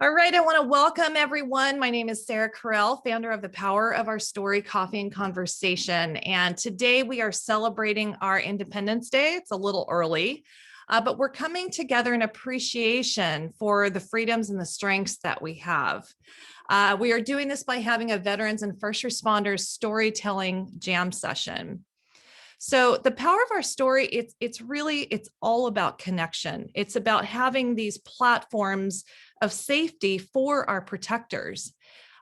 All right, I want to welcome everyone. My name is Sarah Carell, founder of The Power of Our Story Coffee and Conversation. And today we are celebrating our Independence Day. It's a little early, but we're coming together in appreciation for the freedoms and the strengths that we have. We are doing this by having a veterans and first responders storytelling jam session. So the power of our story, it's all about connection. It's about having these platforms of safety for our protectors.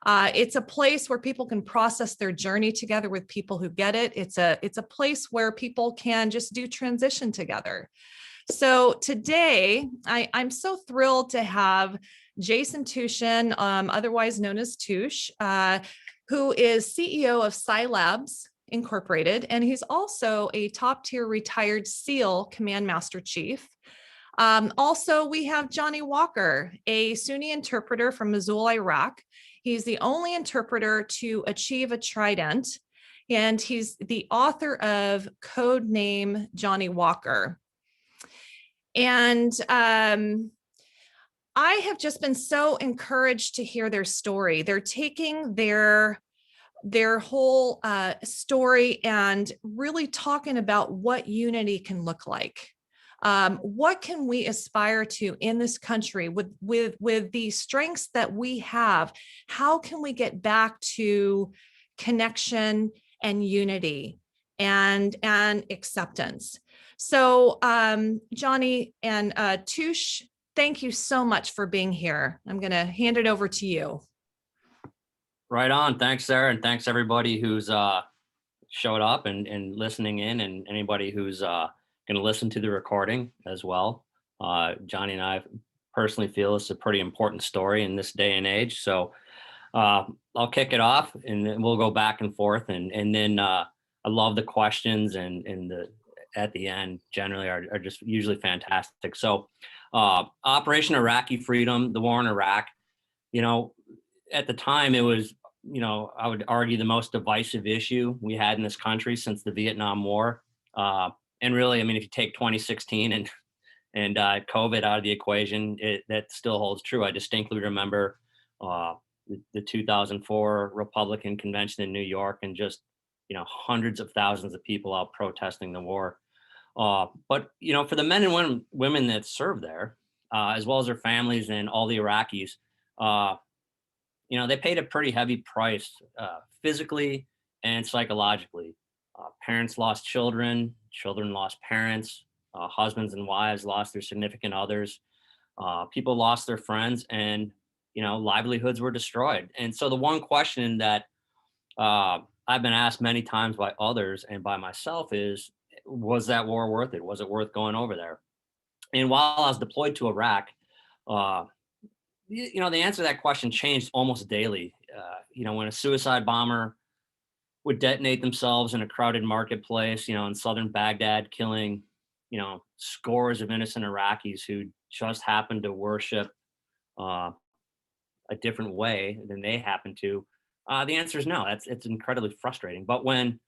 It's a place where people can process their journey together with people who get it. It's a place where people can just do transition together. So today, I'm so thrilled to have Jason Tuschen, otherwise known as Tush, who is CEO of Sylabs Incorporated, and he's also a top-tier retired SEAL Command Master Chief. Also, we have Johnny Walker, a Suni interpreter from Mosul, Iraq. He's the only interpreter to achieve a Trident, and he's the author of Code Name Johnny Walker. And I have just been so encouraged to hear their story. They're taking their whole story and really talking about what unity can look like. What can we aspire to in this country with the strengths that we have? How can we get back to connection and unity and acceptance? So Johnny and Tush, thank you so much for being here. I'm going to hand it over to you. Right on. Thanks, Sarah. And thanks everybody who's showed up and listening in, and anybody who's going to listen to the recording as well. Johnny and I personally feel it's a pretty important story in this day and age. So I'll kick it off and then we'll go back and forth. And then I love the questions and at the end generally are just usually fantastic. So Operation Iraqi Freedom, the war in Iraq, at the time it was, I would argue the most divisive issue we had in this country since the Vietnam War. And really, I mean, if you take 2016 and COVID out of the equation, that still holds true. I distinctly remember the 2004 Republican convention in New York and just, hundreds of thousands of people out protesting the war. But, for the men and women that served there, as well as their families and all the Iraqis, they paid a pretty heavy price physically and psychologically. Parents lost children, children lost parents, husbands and wives lost their significant others, people lost their friends, and, livelihoods were destroyed. And so the one question that I've been asked many times by others and by myself is, was that war worth it? Was it worth going over there? And while I was deployed to Iraq, the answer to that question changed almost daily. When a suicide bomber would detonate themselves in a crowded marketplace, in southern Baghdad, killing, scores of innocent Iraqis who just happened to worship a different way than they happened to. The answer is no. It's incredibly frustrating. But when,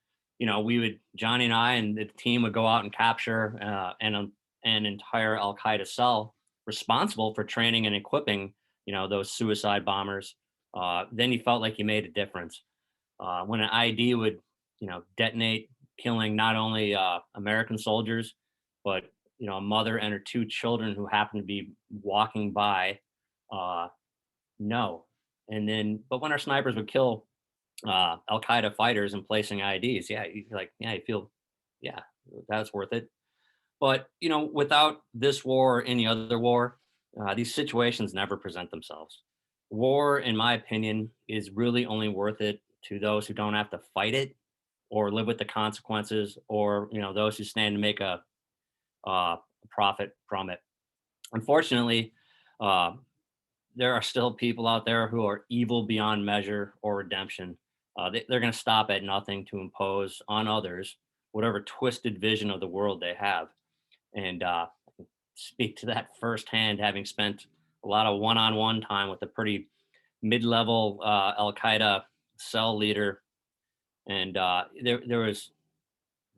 Johnny and I and the team would go out and capture an entire Al Qaeda cell responsible for training and equipping, those suicide bombers, then you felt like you made a difference. When an ID would, detonate, killing not only American soldiers, but, a mother and her two children who happened to be walking by, no. And then, but when our snipers would kill Al Qaeda fighters and placing IDs, you feel, yeah, that's worth it. But, without this war or any other war, these situations never present themselves. War, in my opinion, is really only worth it to those who don't have to fight it or live with the consequences, or, those who stand to make a profit from it. Unfortunately, there are still people out there who are evil beyond measure or redemption. They're going to stop at nothing to impose on others whatever twisted vision of the world they have. And speak to that firsthand, having spent a lot of one-on-one time with a pretty mid-level Al Qaeda cell leader, and there was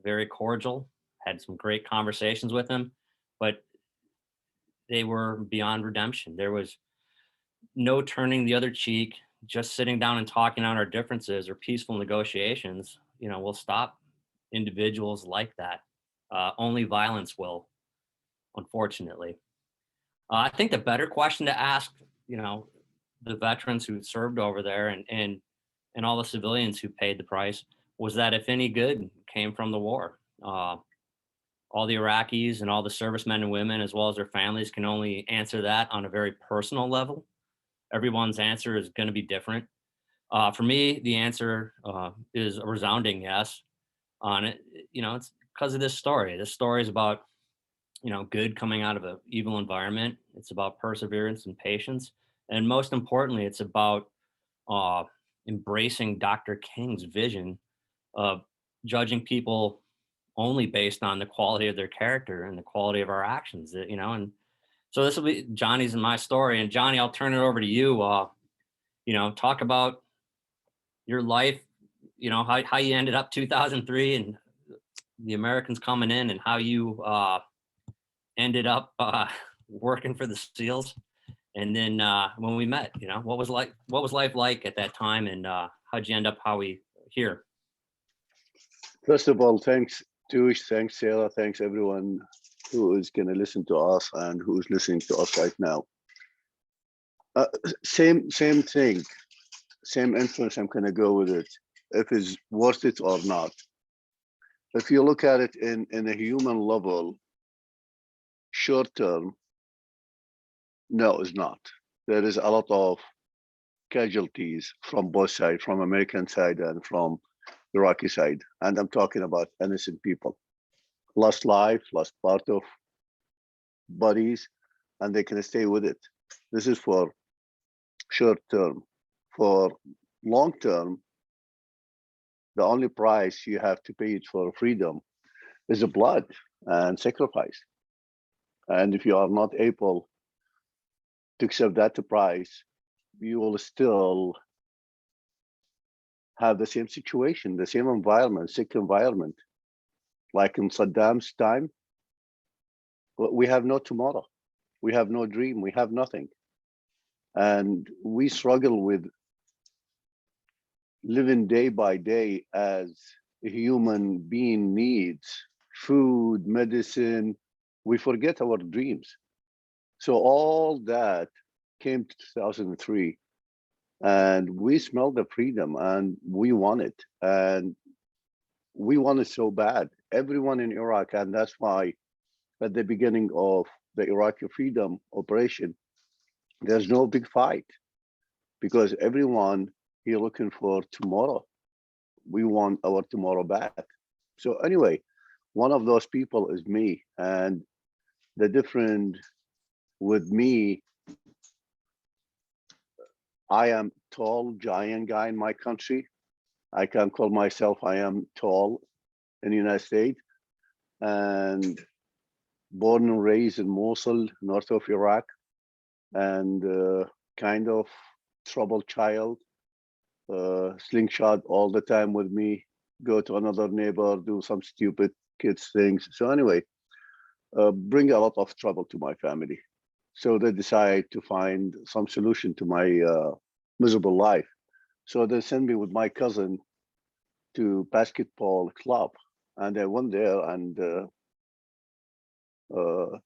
very cordial. Had some great conversations with him, but they were beyond redemption. There was no turning the other cheek, just sitting down and talking out our differences or peaceful negotiations, will stop individuals like that. Only violence will, unfortunately. I think the better question to ask, the veterans who served over there and all the civilians who paid the price was that if any good came from the war. All the Iraqis and all the servicemen and women, as well as their families, can only answer that on a very personal level. Everyone's answer is going to be different. For me, the answer is a resounding yes. On it, it's because of this story. This story is about good coming out of an evil environment. It's about perseverance and patience, and most importantly, it's about uh, embracing Dr. King's vision of judging people only based on the quality of their character and the quality of our actions. And so this will be Johnny's and my story. And Johnny, I'll turn it over to you. Talk about your life. How you ended up 2003 and the Americans coming in, and how you ended up working for the SEALs. And then when we met, what was life like at that time, and how'd you end up how we here? First of all, thanks, Tush, thanks, Sarah, thanks everyone who is going to listen to us and who's listening to us right now. Same thing, same influence. I'm going to go with it, if it's worth it or not. If you look at it in a human level, short term, no, it's not. There is a lot of casualties from both sides, from American side and from Iraqi side. And I'm talking about innocent people. Lost life, lost part of bodies, and they can stay with it. This is for short term. For long term, the only price you have to pay it for freedom is the blood and sacrifice. And if you are not able to accept that price, you will still have the same situation, the same environment, sick environment. Like in Saddam's time, we have no tomorrow. We have no dream, we have nothing. And we struggle with living day by day as a human being needs food, medicine. We forget our dreams. So all that came to 2003, and we smelled the freedom and we want it. And we want it so bad, everyone in Iraq. And that's why at the beginning of the Iraqi freedom operation, there's no big fight, because everyone here looking for tomorrow. We want our tomorrow back. So anyway, one of those people is me. And the difference with me, I am tall, giant guy in my country. I can call myself, I am tall in the United States, and born and raised in Mosul, north of Iraq, and kind of troubled child, slingshot all the time with me, go to another neighbor, do some stupid kids things. So anyway, bring a lot of trouble to my family. So they decide to find some solution to my miserable life. So they send me with my cousin to basketball club, and I went there and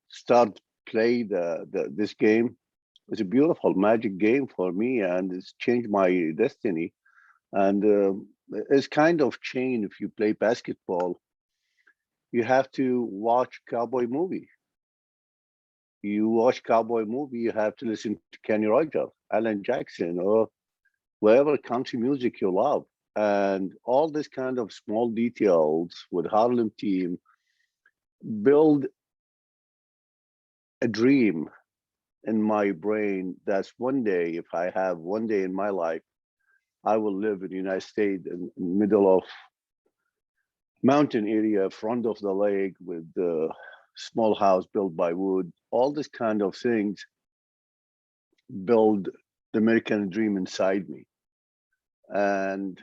start play this game. It's a beautiful magic game for me, and it's changed my destiny. And it's kind of changed. If you play basketball, you have to watch cowboy movie. You watch cowboy movie, you have to listen to Kenny Rogers, Alan Jackson, or whatever country music you love. And all this kind of small details with Harlem team build a dream in my brain. That's one day, if I have one day in my life, I will live in the United States in the middle of mountain area, front of the lake, with the small house built by wood. All this kind of things build the American dream inside me. And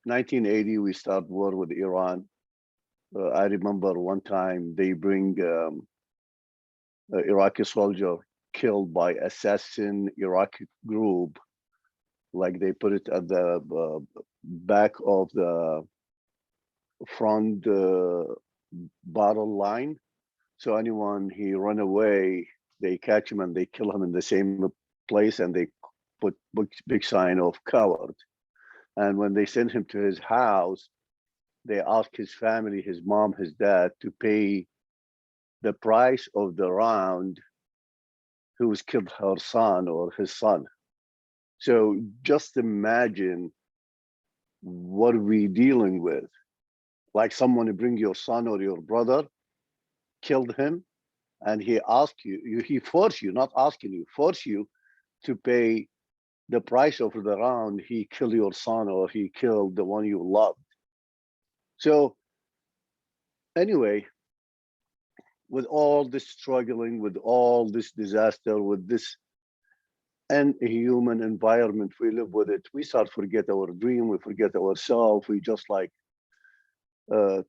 1980, we start war with Iran. I remember one time they bring Iraqi soldier killed by assassin Iraqi group. Like they put it at the back of the front battle line. So anyone he run away, they catch him and they kill him in the same place, and they put big sign of coward. And when they send him to his house, they ask his family, his mom, his dad, to pay the price of the round who was killed her son or his son. So just imagine what we're dealing with. Like someone to bring your son or your brother, killed him, and he asked you, he forced you, not asking you, force you to pay the price of the round he killed your son or he killed the one you loved. So anyway, with all this struggling, with all this disaster, with this inhuman environment we live with it, we start forget our dream, we forget ourselves, we just like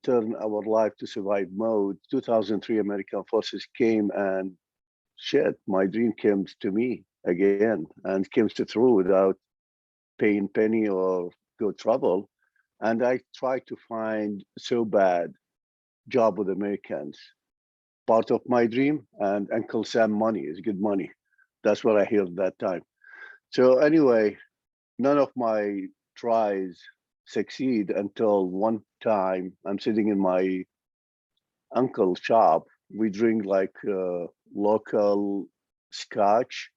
turn our life to survive mode. 2003 American forces came and shit, my dream came to me again and came through without paying penny or go trouble. And I tried to find so bad job with Americans. Part of my dream, and Uncle Sam money is good money. That's what I heard that time. So anyway, none of my tries succeed until one time I'm sitting in my uncle's shop. We drink like local scotch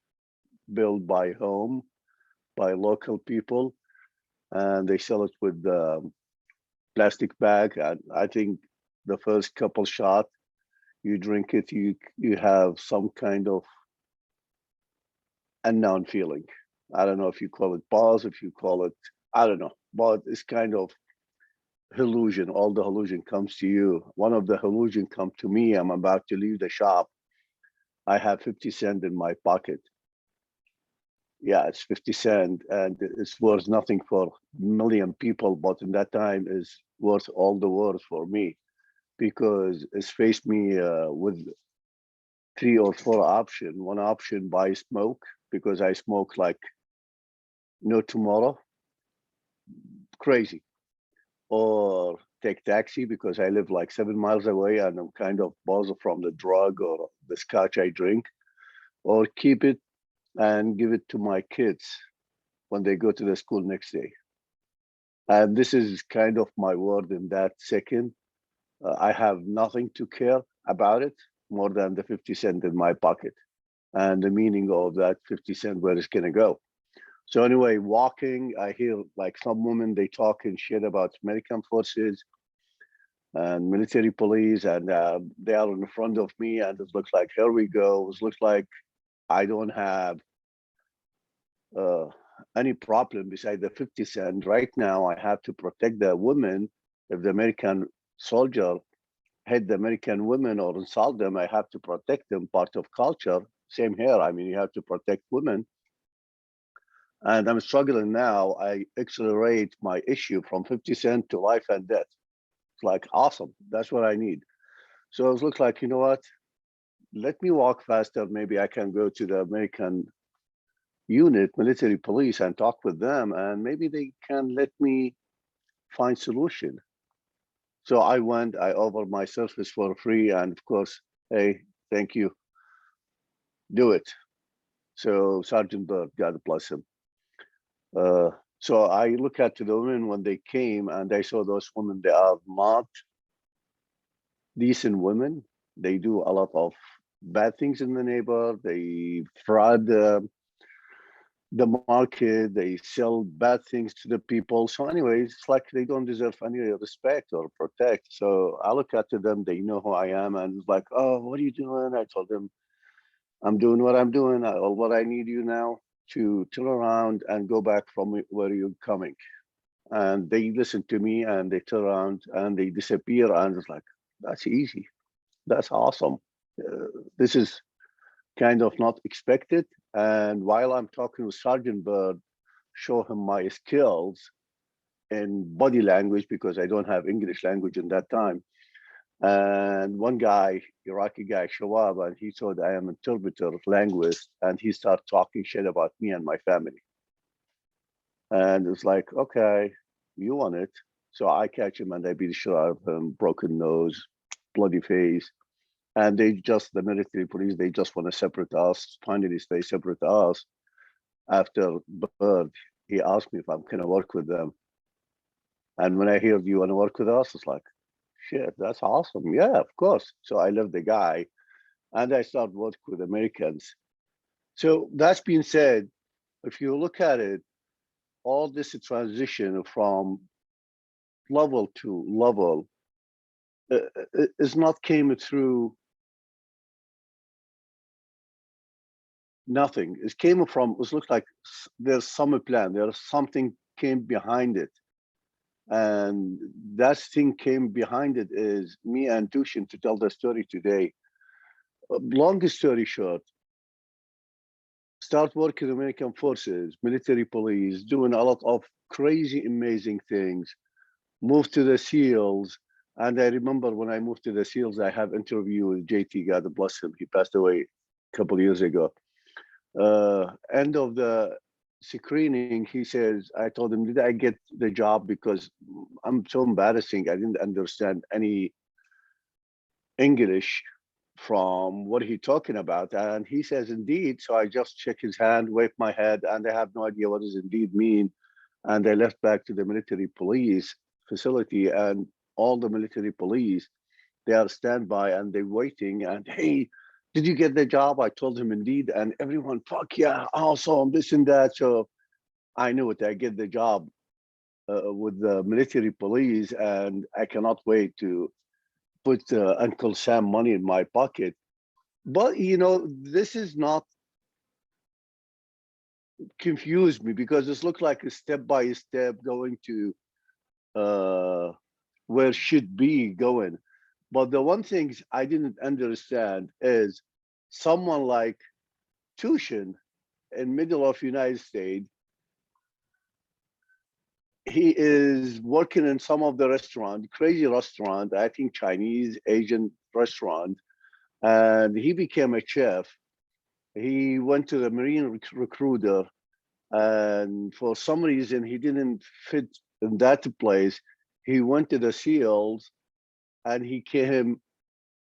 built by home by local people, and they sell it with plastic bag. And I think the first couple shot you drink it, you have some kind of unknown feeling. I don't know if you call it buzz, if you call it, I don't know, but it's kind of illusion. All the illusion comes to you. One of the illusion come to me. I'm about to leave the shop. I have 50 cents in my pocket. Yeah, it's 50 cents and it's worth nothing for million people, but in that time is worth all the world for me, because it's faced me with 3 or 4 options. One option, buy smoke, because I smoke like no tomorrow, crazy. Or take taxi because I live like 7 miles away and I'm kind of buzzed from the drug or the scotch I drink, or keep it and give it to my kids when they go to the school next day. And this is kind of my word in that second. I have nothing to care about it more than the 50 cents in my pocket and the meaning of that 50 cents, where it's going to go. So anyway, walking, I hear like some women, they talking shit about American forces and military police, and they are in front of me, and it looks like, here we go. It looks like I don't have uh, any problem beside the 50 cents. Right now, I have to protect the women. If the American soldier hit the American women or insult them, I have to protect them, part of culture. Same here. I mean, you have to protect women. And I'm struggling now. I accelerate my issue from 50 cents to life and death. It's like, awesome. That's what I need. So it looks like, you know what? Let me walk faster. Maybe I can go to the American unit, military police, and talk with them. And maybe they can let me find solution. So I went, I offered my service for free. And of course, hey, thank you. Do it. So Sergeant Bird, God bless him. So I look at the women when they came, and I saw those women, they are not decent women. They do a lot of bad things in the neighborhood. They fraud the market. They sell bad things to the people. So anyways, it's like they don't deserve any respect or protect. So I look at them, they know who I am, and it's like, oh, what are you doing? I told them, I'm doing what I'm doing. What I need you now to turn around and go back from where you're coming. And they listen to me and they turn around and they disappear. And it's like, that's easy. That's awesome. This is kind of not expected. And while I'm talking with Sergeant Bird, show him my skills in body language, because I don't have English language in that time. And one guy, Iraqi guy, show up and he thought I am interpreter, linguist, and he started talking shit about me and my family. And it's like, okay, you want it. So I catch him and I beat the shit out of him, broken nose, bloody face. And the military police, they just want to separate us. Finally, they separate us. After birth, he asked me if I'm going to work with them. And when I heard you want to work with us, it's like, shit, that's awesome. Yeah, of course. So I left the guy and I started working with Americans. So that's being said, if you look at it, all this transition from level to level is not came through nothing. It came from, it looked like there's some plan, there's something came behind it. And that thing came behind it is me and Tuschen to tell the story today. Long story short, start working American forces, military police, doing a lot of crazy, amazing things, moved to the SEALs. And I remember when I moved to the SEALs, I have interview with JT, God bless him. He passed away a couple of years ago. End of the screening, he says, I told him, did I get the job? Because I'm so embarrassing. I didn't understand any English from what he talking about. And he says, indeed. So I just check his hand, wave my head, and I have no idea what does indeed mean. And I left back to the military police facility, and all the military police, they are standby and they're waiting. And hey, did you get the job? I told him indeed, and everyone, fuck yeah, awesome, this and that. So I knew it. I get the job with the military police, and I cannot wait to put Uncle Sam money in my pocket. But you know, this is not confused me because this looks like a step by step going to where should be going. But the one thing I didn't understand is someone like Tuschen in middle of United States, he is working in some of the restaurant, crazy restaurant, I think Chinese, Asian restaurant, and he became a chef. He went to the Marine recruiter, and for some reason he didn't fit in that place. He went to the SEALs, and he came,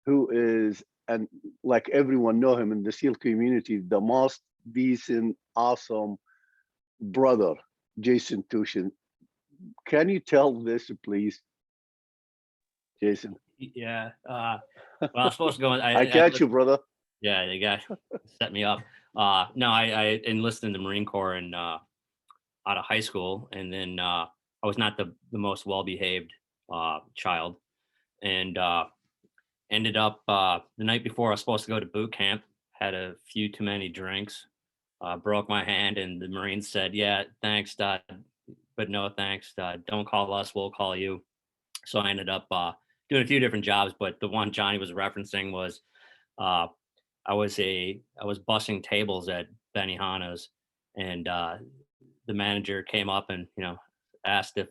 who is, and like everyone know him in the SEAL community, the most decent, awesome brother, Jason Tuschen. Can you tell this, please, Jason? Yeah. Well, I was supposed to go. I catch you, brother. Yeah, the guy set me up. No, I enlisted in the Marine Corps and out of high school, and then I was not the most well-behaved child, and ended up the night before I was supposed to go to boot camp, had a few too many drinks, broke my hand, and the Marines said, "Yeah, thanks, Dad, but no thanks. Don't call us, we'll call you." So I ended up doing a few different jobs, but the one Johnny was referencing was uh, I was bussing tables at Benihana's, and the manager came up and asked if,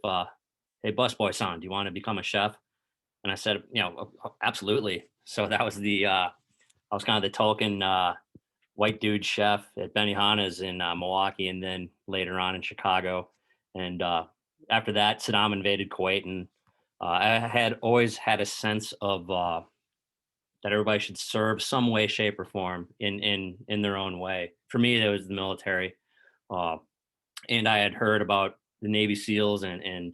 "Hey, busboy son, do you want to become a chef?" And I said, absolutely. So that was I was kind of the token white dude chef at Benihana's in Milwaukee, and then later on in Chicago. And after that, Saddam invaded Kuwait, and I had always had a sense of that everybody should serve some way, shape, or form in their own way. For me, that was the military, and I had heard about the Navy SEALs, and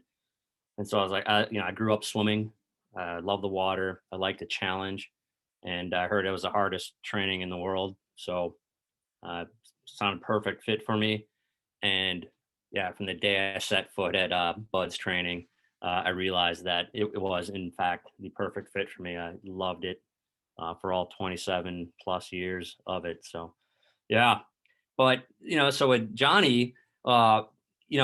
so I was like, I grew up swimming. I love the water. I like the challenge, and I heard it was the hardest training in the world. So, sounded perfect fit for me. And yeah, from the day I set foot at Bud's training, I realized that it was in fact the perfect fit for me. I loved it for all 27 plus years of it. So, yeah. But so with Johnny, he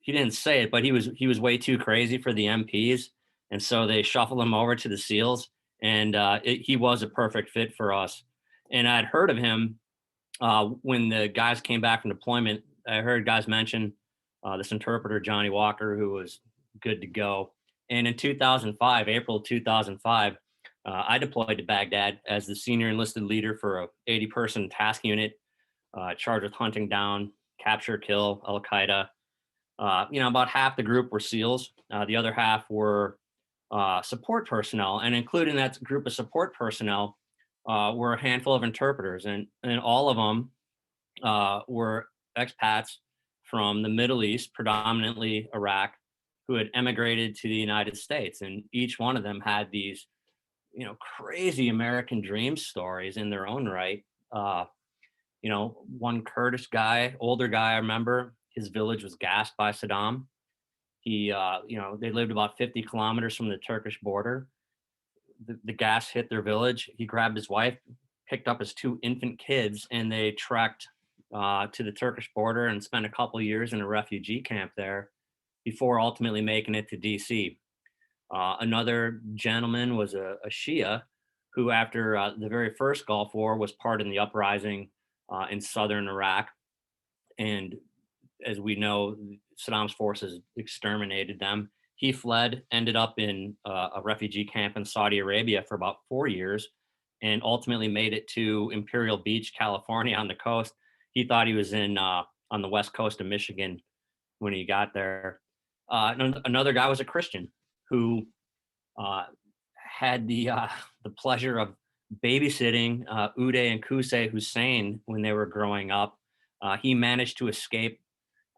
didn't say it, but he was way too crazy for the MPs, and so they shuffled him over to the SEALs, and he was a perfect fit for us. And I'd heard of him when the guys came back from deployment. I heard guys mention this interpreter Johnny Walker, who was good to go, And in 2005, April 2005, I deployed to Baghdad as the senior enlisted leader for a 80-person task unit charged with hunting down, capture, kill Al-Qaeda. About half the group were SEALs. The other half were support personnel. And including that group of support personnel were a handful of interpreters. And all of them were expats from the Middle East, predominantly Iraq, who had emigrated to the United States. And each one of them had these, crazy American dream stories in their own right. One Kurdish guy, older guy, I remember, his village was gassed by Saddam. They lived about 50 kilometers from the Turkish border. The gas hit their village. He grabbed his wife, picked up his 2 infant kids, and they trekked to the Turkish border and spent a couple of years in a refugee camp there before ultimately making it to DC. Another gentleman was a Shia who, after the very first Gulf War, was part in the uprising in southern Iraq. And as we know, Saddam's forces exterminated them. He fled, ended up in a refugee camp in Saudi Arabia for about 4 years, and ultimately made it to Imperial Beach, California on the coast. He thought he was on the west coast of Michigan when he got there. Another guy was a Christian who had the pleasure of babysitting Uday and Qusay Hussein when they were growing up. He managed to escape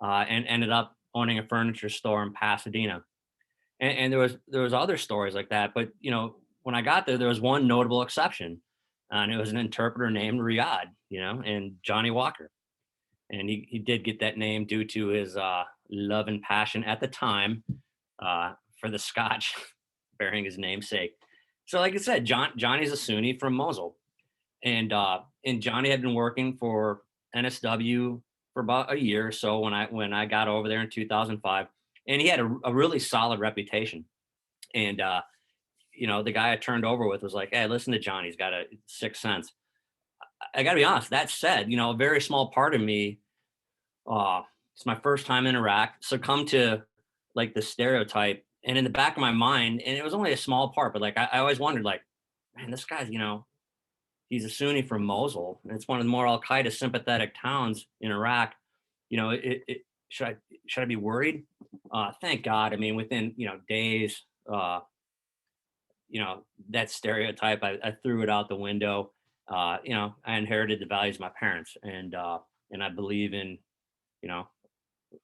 and ended up owning a furniture store in Pasadena. And there was other stories like that. But when I got there was one notable exception, and it was an interpreter named Riyadh, and Johnny Walker. And he did get that name due to his love and passion at the time for the Scotch, bearing his namesake. So, like I said, Johnny's a Suni from Mosul, and Johnny had been working for NSW for about a year or so when I got over there in 2005, and he had a really solid reputation. And the guy I turned over with was like, "Hey, listen to Johnny. He's got a sixth sense." I got to be honest. That said, a very small part of me, it's my first time in Iraq, succumbed to like the stereotype. And in the back of my mind, and it was only a small part, but like I always wondered, like, man, this guy's, he's a Sunni from Mosul, and it's one of the more Al Qaeda sympathetic towns in Iraq. Should I be worried? Thank God. I mean, within days, that stereotype, I threw it out the window. I inherited the values of my parents, and I believe in,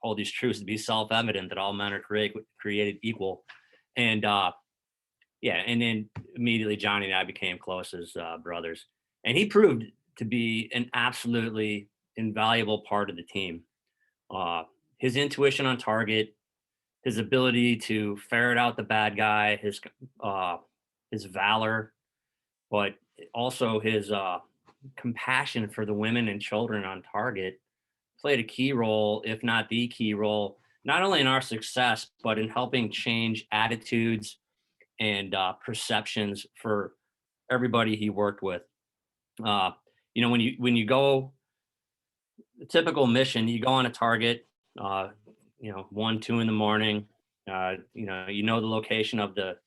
hold these truths to be self-evident that all men are created equal. And and then immediately Johnny and I became close as brothers, and he proved to be an absolutely invaluable part of the team. His intuition on target, his ability to ferret out the bad guy, his valor, but also his compassion for the women and children on target played a key role, if not the key role, not only in our success, but in helping change attitudes and perceptions for everybody he worked with. When you go, the typical mission, you go on a target, 1, 2 in the morning, the location of the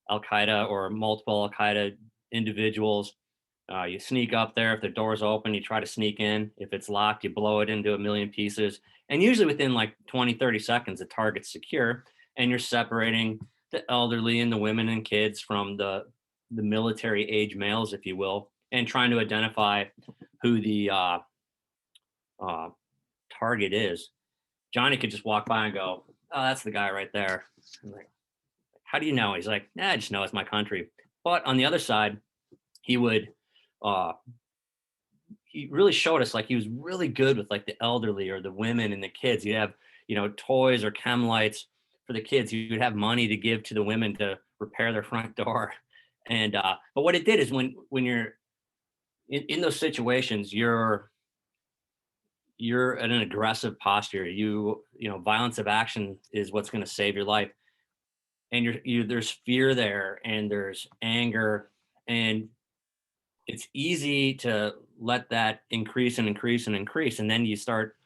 Al-Qaeda or multiple Al-Qaeda individuals. You sneak up there. If the door's open, you try to sneak in. If it's locked, you blow it into a million pieces. And usually within like 20, 30 seconds, the target's secure, and you're separating the elderly and the women and kids from the military age males, if you will, and trying to identify who the target is. Johnny could just walk by and go, "Oh, that's the guy right there." I'm like, "How do you know?" He's like, "I just know it's my country." But on the other side, he really showed us like he was really good with like the elderly or the women and the kids. He'd have, toys or chem lights for the kids. He would have money to give to the women to repair their front door. And but what it did is when you're in those situations, you're at an aggressive posture. Violence of action is what's going to save your life. And there's fear there, and there's anger, and it's easy to let that increase and increase and increase. And then you start,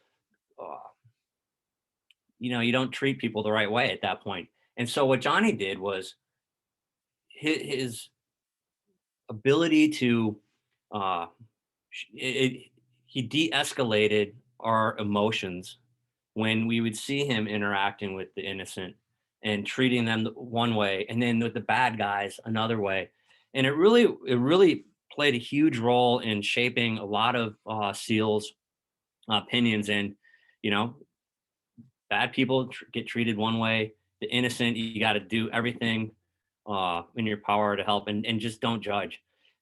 you don't treat people the right way at that point. And so what Johnny did was his ability to he de-escalated our emotions when we would see him interacting with the innocent and treating them one way, and then with the bad guys another way. And it really played a huge role in shaping a lot of SEALs' opinions. And you know, bad people get treated one way. The innocent, you got to do everything in your power to help, and just don't judge.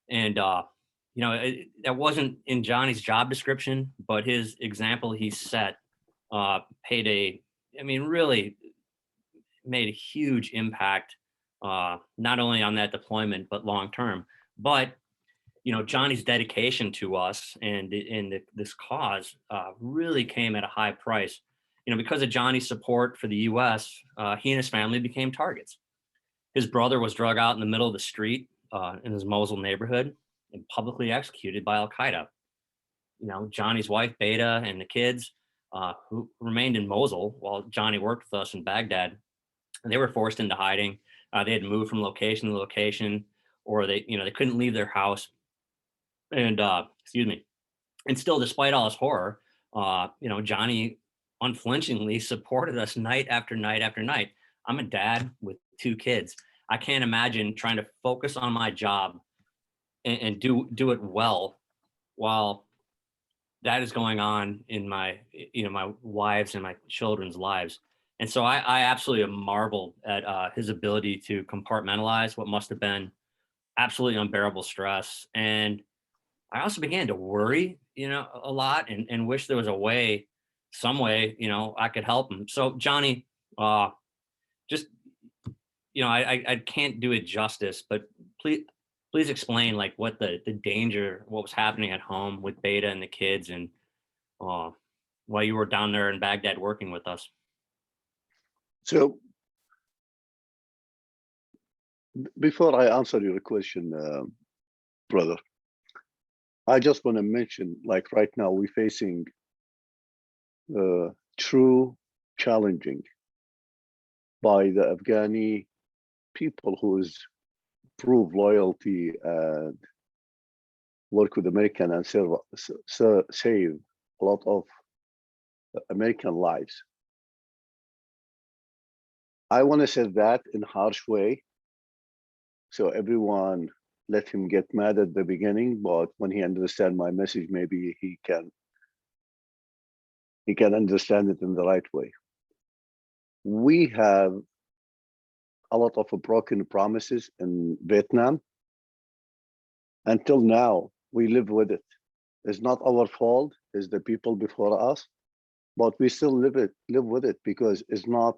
And you know, that wasn't in Johnny's job description, but his example he set paid I mean, really made a huge impact, not only on that deployment, but long term. But you know, Johnny's dedication to us and this cause really came at a high price. You know, because of Johnny's support for the U.S., he and his family became targets. His brother was drug out in the middle of the street in his Mosul neighborhood and publicly executed by Al Qaeda. You know, Johnny's wife Beta and the kids who remained in Mosul while Johnny worked with us in Baghdad, they were forced into hiding. They had moved from location to location, or they couldn't leave their house. And excuse me. And still, despite all his horror, you know, Johnny unflinchingly supported us night after night after night. I'm a dad with 2 kids. I can't imagine trying to focus on my job and do it well while that is going on in my, you know, my wife's and my children's lives. And so I absolutely marveled at his ability to compartmentalize what must have been absolutely unbearable stress. And I also began to worry, you know, a lot, and wish there was a way, some way, you know, I could help him. So Johnny, just, you know, I can't do it justice, but please explain like what the danger, what was happening at home with Beta and the kids, and while you were down there in Baghdad working with us. So before I answer your question, brother, I just want to mention, like right now, we're facing true challenging by the Afghani people who is prove loyalty and work with American and save a lot of American lives. I want to say that in a harsh way, so everyone let him get mad at the beginning, but when he understand my message, maybe he can understand it in the right way. We have a lot of broken promises in Vietnam. Until now, we live with it. It's not our fault, it's the people before us, but we still live with it because it's not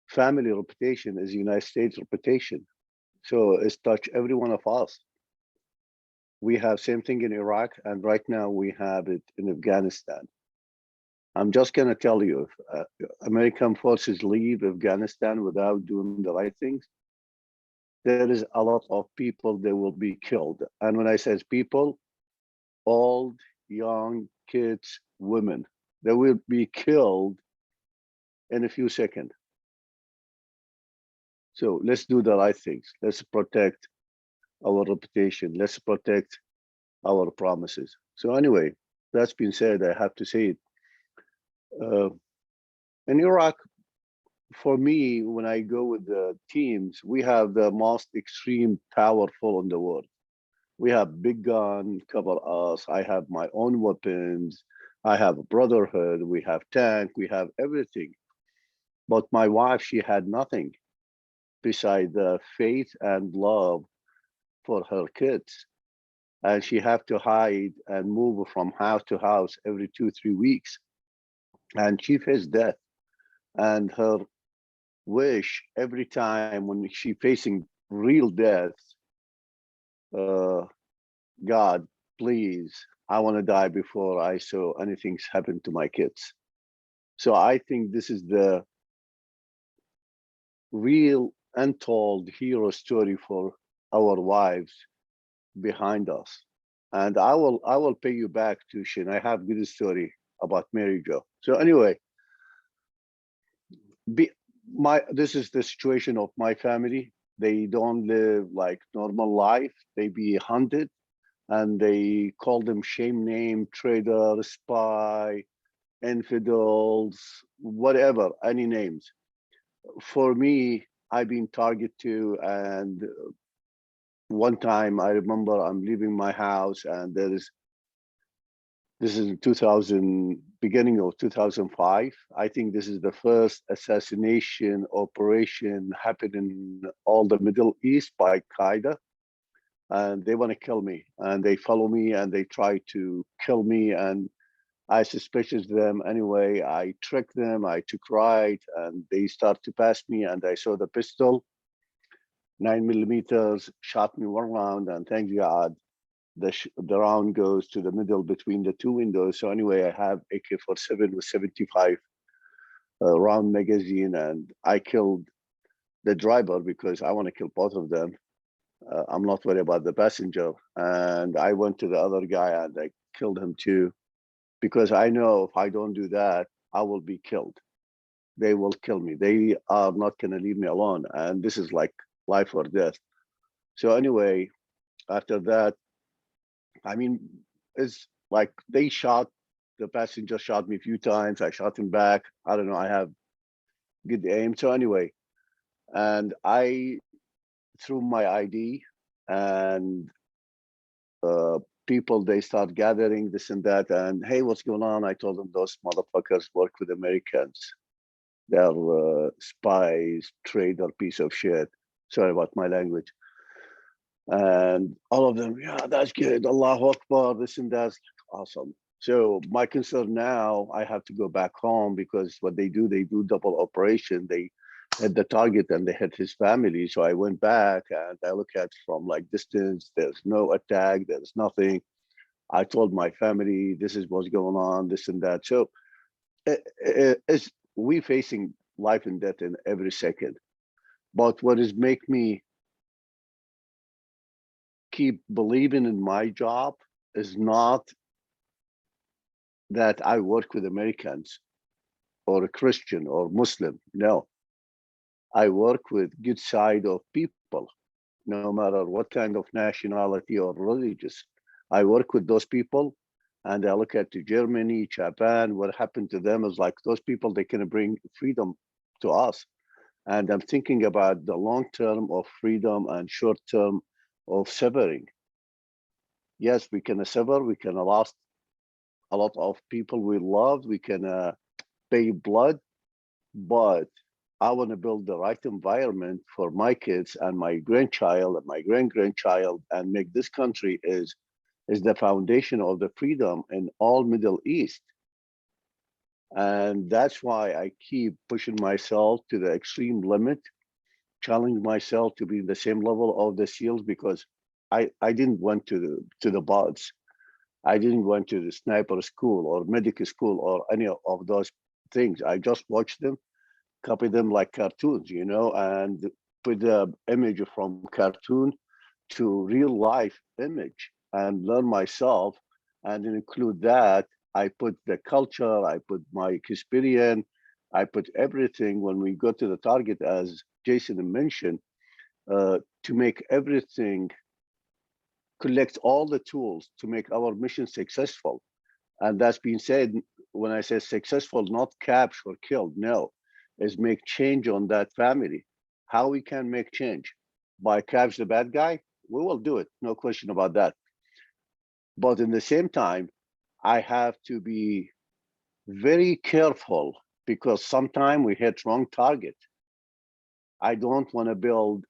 family reputation, it's United States reputation. So it's touched every one of us. We have same thing in Iraq, and right now we have it in Afghanistan. I'm just going to tell you, if American forces leave Afghanistan without doing the right things, there is a lot of people that will be killed. And when I say people, old, young, kids, women, they will be killed in a few seconds. So let's do the right things. Let's protect our reputation. Let's protect our promises. So anyway, that's been said, I have to say it. In Iraq, for me, when I go with the teams, we have the most extreme powerful in the world. We have big gun cover us. I have my own weapons. I have a brotherhood. We have tank. We have everything. But my wife, she had nothing beside the faith and love for her kids. And she have to hide and move from house to house every 2-3 weeks. And she faced death. And her wish every time when she facing real death, God, please, I want to die before I saw anything's happen to my kids. So I think this is the real untold hero story for our wives behind us. And I will pay you back, Tuschen. I have good story about Mary Jo. So anyway, this is the situation of my family. They don't live like normal life. They be hunted, and they call them shame name, traitor, spy, infidels, whatever, any names. For me, I've been targeted too, and one time I remember I'm leaving my house, and this is in 2000, beginning of 2005. I think this is the first assassination operation happened in all the Middle East by Qaeda, and they want to kill me, and they follow me, and they try to kill me, and I suspicious them anyway. I tricked them, I took right, and they start to pass me, and I saw the pistol, 9mm, shot me one round, and thank God the round goes to the middle between the two windows. So anyway, I have AK-47 with 75 round magazine, and I killed the driver because I want to kill both of them. I'm not worried about the passenger. And I went to the other guy and I killed him too, because I know if I don't do that, I will be killed. They will kill me. They are not going to leave me alone. And this is like life or death. So anyway, after that, I mean, it's like they shot, the passenger shot me a few times. I shot him back. I don't know. I have good aim. So anyway, and I threw my ID, and people, they start gathering this and that. And hey, what's going on? I told them those motherfuckers work with Americans. They're spies, traitor, piece of shit. Sorry about my language. And all of them, yeah, that's good. Allahu Akbar, this and that's awesome. So my concern now, I have to go back home, because what they do double operation. They hit the target and they hit his family. So I went back and I look at from like distance. There's no attack. There's nothing. I told my family, this is what's going on, this and that. So it's, we facing life and death in every second. But what is make me keep believing in my job is not that I work with Americans or a Christian or Muslim. No, I work with good side of people, no matter what kind of nationality or religious. I work with those people, and I look at Germany, Japan, what happened to them is like those people, they can bring freedom to us. And I'm thinking about the long term of freedom and short term of severing. Yes, we can sever, we can lost a lot of people we loved, we can pay blood, but I want to build the right environment for my kids and my grandchild and my grandchild, and make this country is the foundation of the freedom in all Middle East. And that's why I keep pushing myself to the extreme limit, challenge myself to be the same level of the SEALs, because I didn't went to the bots. I didn't went to the sniper school or medical school or any of those things. I just watched them, copy them like cartoons, you know, and put the image from cartoon to real life image and learn myself, and include that. I put the culture, I put my experience, I put everything when we go to the target, as Jason mentioned, to make everything, collect all the tools to make our mission successful. And that's being said, when I say successful, not capture or killed, no, is make change on that family. How we can make change? By capture the bad guy? We will do it, no question about that. But in the same time, I have to be very careful, because sometimes we hit wrong target. I don't want to build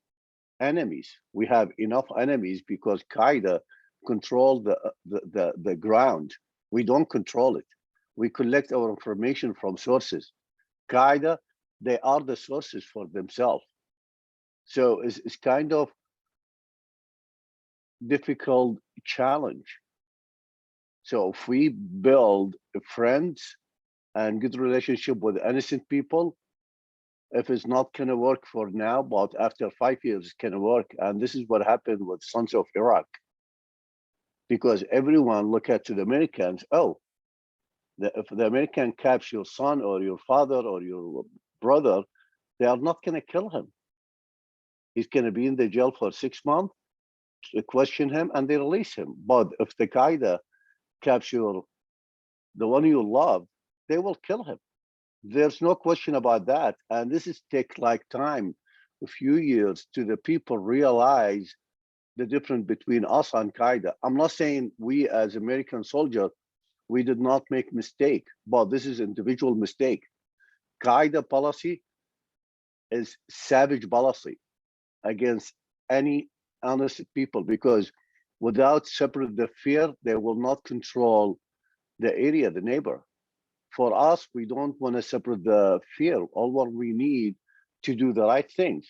enemies. We have enough enemies because Qaeda control the ground. We don't control it. We collect our information from sources. Qaeda, they are the sources for themselves. So it's kind of difficult challenge. So if we build friends and good relationship with innocent people, if it's not gonna work for now, but after 5 years, it's gonna work. And this is what happened with Sons of Iraq. Because everyone look at to the Americans, oh, if the American capture your son or your father or your brother, They are not going to kill him. He's going to be in the jail for 6 months, to question him, and they release him. But if the Qaeda capture the one you love, they will kill him. There's no question about that. And this is take like time, a few years, to the people realize the difference between us and Qaeda. I'm not saying we as American soldiers, we did not make mistake, but this is individual mistake. Qaeda policy is savage policy against any honest people, because without separate the fear, they will not control the area, the neighbor. For us, we don't want to separate the fear. All what we need to do the right things.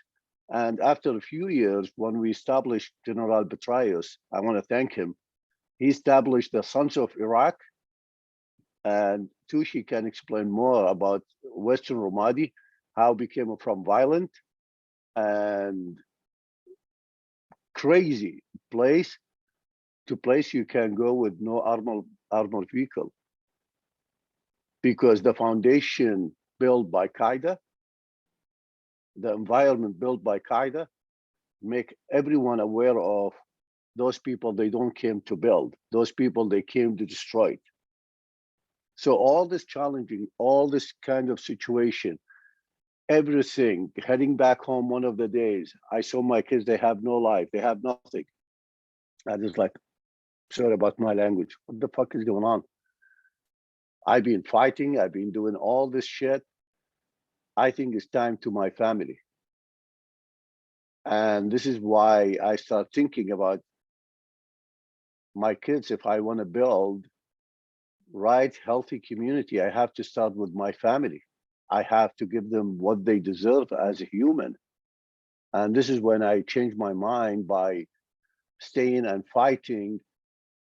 And after a few years, when we established General Petraeus, I want to thank him. He established the Sons of Iraq, and Tushi can explain more about Western Ramadi, how it became from violent and crazy place to place you can go with no armored vehicle, because the foundation built by Qaeda, the environment built by Qaeda, make everyone aware of those people they don't came to build, those people they came to destroy. So all this challenging, all this kind of situation, everything, heading back home one of the days, I saw my kids, they have no life, they have nothing. I was like, sorry about my language, what the fuck is going on? I've been fighting, I've been doing all this shit. I think it's time to my family. And this is why I start thinking about my kids. If I want to build right, healthy community, I have to start with my family. I have to give them what they deserve as a human. And this is when I changed my mind by staying and fighting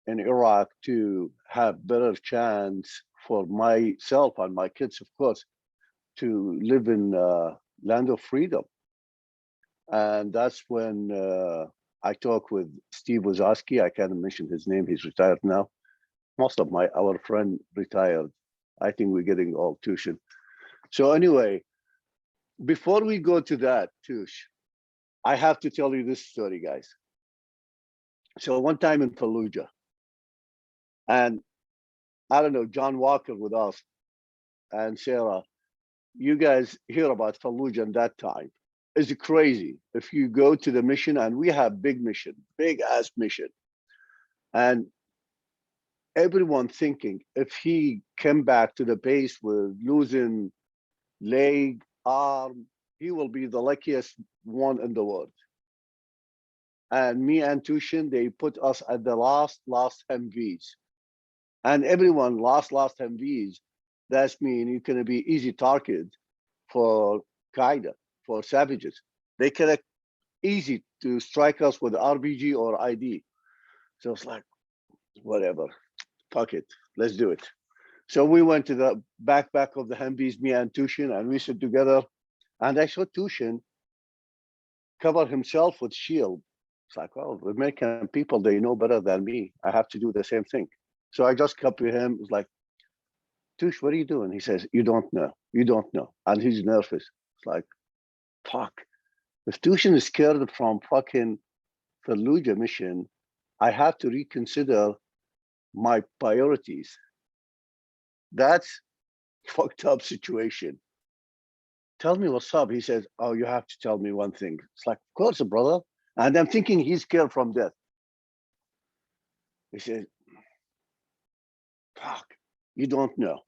in Iraq to have better chance for myself and my kids, of course, to live in land of freedom. And that's when I talked with Steve Wazowski. I can't mention his name, he's retired now. Most of our friend retired. I think we're getting all Tuschen. So anyway, before we go to that, Tush, I have to tell you this story, guys. So one time in Fallujah, and I don't know, John Walker with us and Sarah, you guys hear about Fallujah in that time. It's crazy. If you go to the mission, and we have big mission, big ass mission, and everyone thinking if he came back to the base with losing leg, arm, he will be the luckiest one in the world. And me and Tuschen, they put us at the last MVs. And everyone last MVs, that's mean you're gonna be easy target for Qaeda, for savages. They can easy to strike us with RPG or ID. So it's like, whatever, fuck it, let's do it. So we went to the back of the Humvees, me and Tuschen, and we sit together. And I saw Tuschen cover himself with shield. It's like, well, the American people, they know better than me. I have to do the same thing. So I just copy him. It's like, Tush, what are you doing? He says, you don't know. You don't know. And he's nervous. It's like, fuck. If Tuschen is scared from fucking Fallujah mission, I have to reconsider my priorities. That's fucked up situation. Tell me what's up. He says, oh, you have to tell me one thing. It's like, of course, brother. And I'm thinking he's scared from death. He says, fuck, you don't know.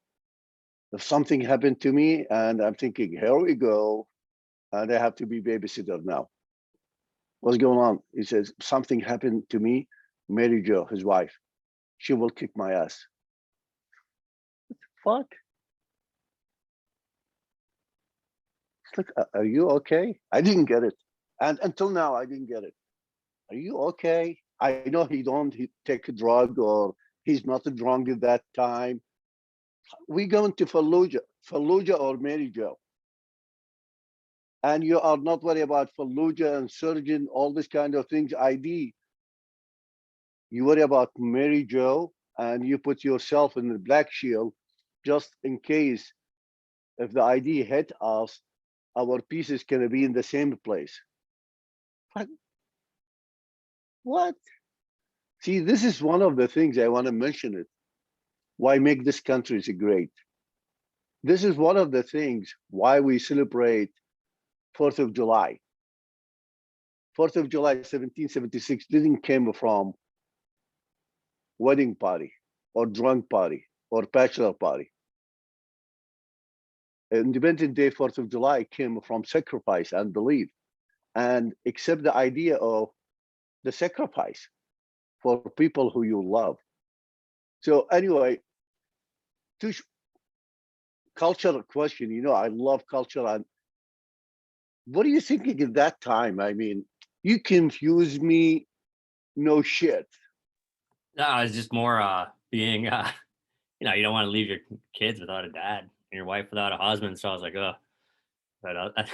If something happened to me, and I'm thinking, here we go, and I have to be babysitter now. What's going on? He says, something happened to me, Mary Jo, his wife. She will kick my ass. Fuck. It's like, are you okay? I didn't get it. And until now, I didn't get it. Are you okay? I know he take a drug, or he's not drunk at that time. We going to Fallujah or Mary Jo. And you are not worried about Fallujah and surgeon, all this kind of things, ID. You worry about Mary Jo, and you put yourself in the black shield just in case if the ID hit us, our pieces can be in the same place. What? See, this is one of the things I want to mention it. Why make this country great? This is one of the things why we celebrate 4th of July. 4th of July, 1776 didn't come from wedding party or drunk party or bachelor party. Independence Day, 4th of July came from sacrifice and belief, and accept the idea of the sacrifice for people who you love. So anyway, to cultural question, you know, I love culture. And what are you thinking at that time? I mean, you confuse me, no shit. No, it's just more being you know, you don't want to leave your kids without a dad and your wife without a husband. So I was like, oh, but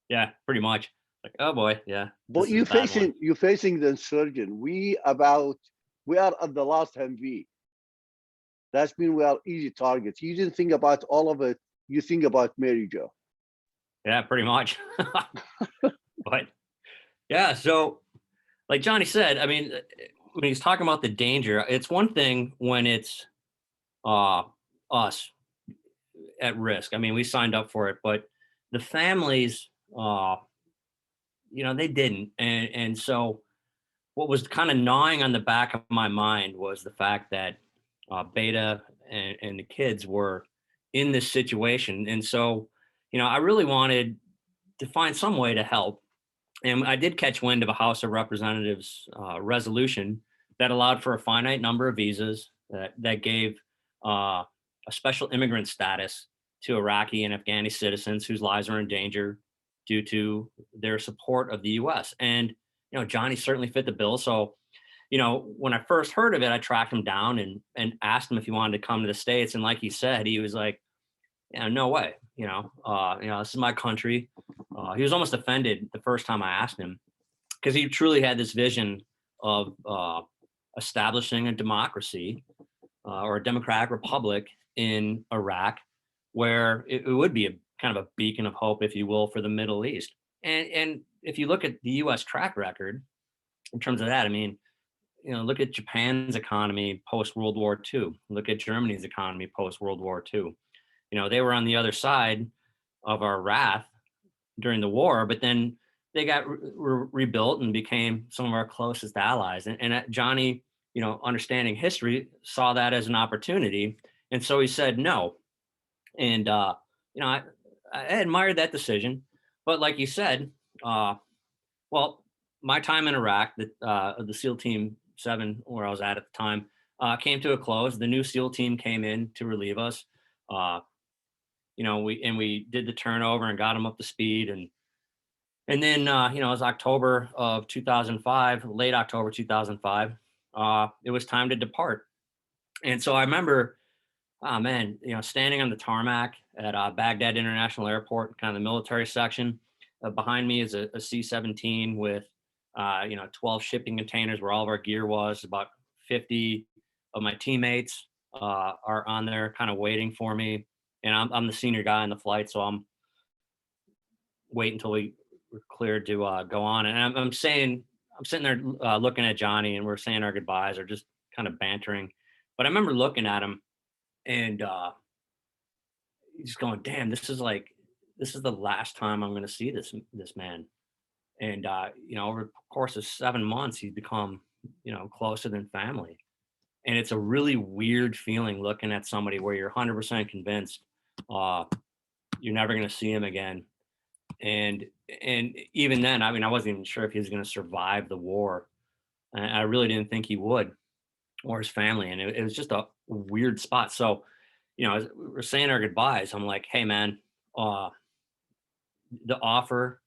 yeah, pretty much. Like, oh boy, yeah, But this is a bad one. you're facing the insurgent. We are at the last MV. That's mean we are easy targets. You didn't think about all of it. You think about Mary Jo. Yeah, pretty much. But yeah, so like Johnny said, I mean, when he's talking about the danger, it's one thing when it's us at risk. I mean, we signed up for it, but the families, you know, they didn't. And so what was kind of gnawing on the back of my mind was the fact that Beta and the kids were in this situation. And so, you know, I really wanted to find some way to help. And I did catch wind of a House of Representatives resolution that allowed for a finite number of visas that gave a special immigrant status to Iraqi and Afghani citizens whose lives are in danger due to their support of the U.S. And you know, Johnny certainly fit the bill. So, you know, when I first heard of it, I tracked him down and asked him if he wanted to come to the States. And like he said, he was like, "Yeah, no way. You know, this is my country." He was almost offended the first time I asked him because he truly had this vision of establishing a democracy or a democratic republic in Iraq, where it would be a kind of a beacon of hope, if you will, for the Middle East. And if you look at the U.S. track record in terms of that, I mean, you know, look at Japan's economy post World War II. Look at Germany's economy post World War II. You know, they were on the other side of our wrath during the war, but then they got rebuilt and became some of our closest allies. And Johnny, you know, understanding history, saw that as an opportunity, and so he said no. And you know, I admired that decision, but like you said, well, my time in Iraq, the SEAL Team 7, where I was at the time, came to a close. The new SEAL team came in to relieve us. You know, we did the turnover and got them up to speed, and then you know, it was October of 2005, late October 2005. It was time to depart, and so I remember, oh man, you know, standing on the tarmac at Baghdad International Airport, kind of the military section. Behind me is a C-17 with, you know, 12 shipping containers where all of our gear was. About 50 of my teammates are on there, kind of waiting for me, and I'm the senior guy in the flight, so I'm waiting until we were cleared to go on. And I'm sitting there looking at Johnny, and we're saying our goodbyes or just kind of bantering. But I remember looking at him and just going, damn, this is the last time I'm going to see this man. And you know, over the course of 7 months, he's become, you know, closer than family. And it's a really weird feeling looking at somebody where you're 100% convinced you're never going to see him again. And even then, I mean, I wasn't even sure if he was going to survive the war. And I really didn't think he would, or his family. And it was just a weird spot. So, you know, as we're saying our goodbyes, I'm like, hey man, the offer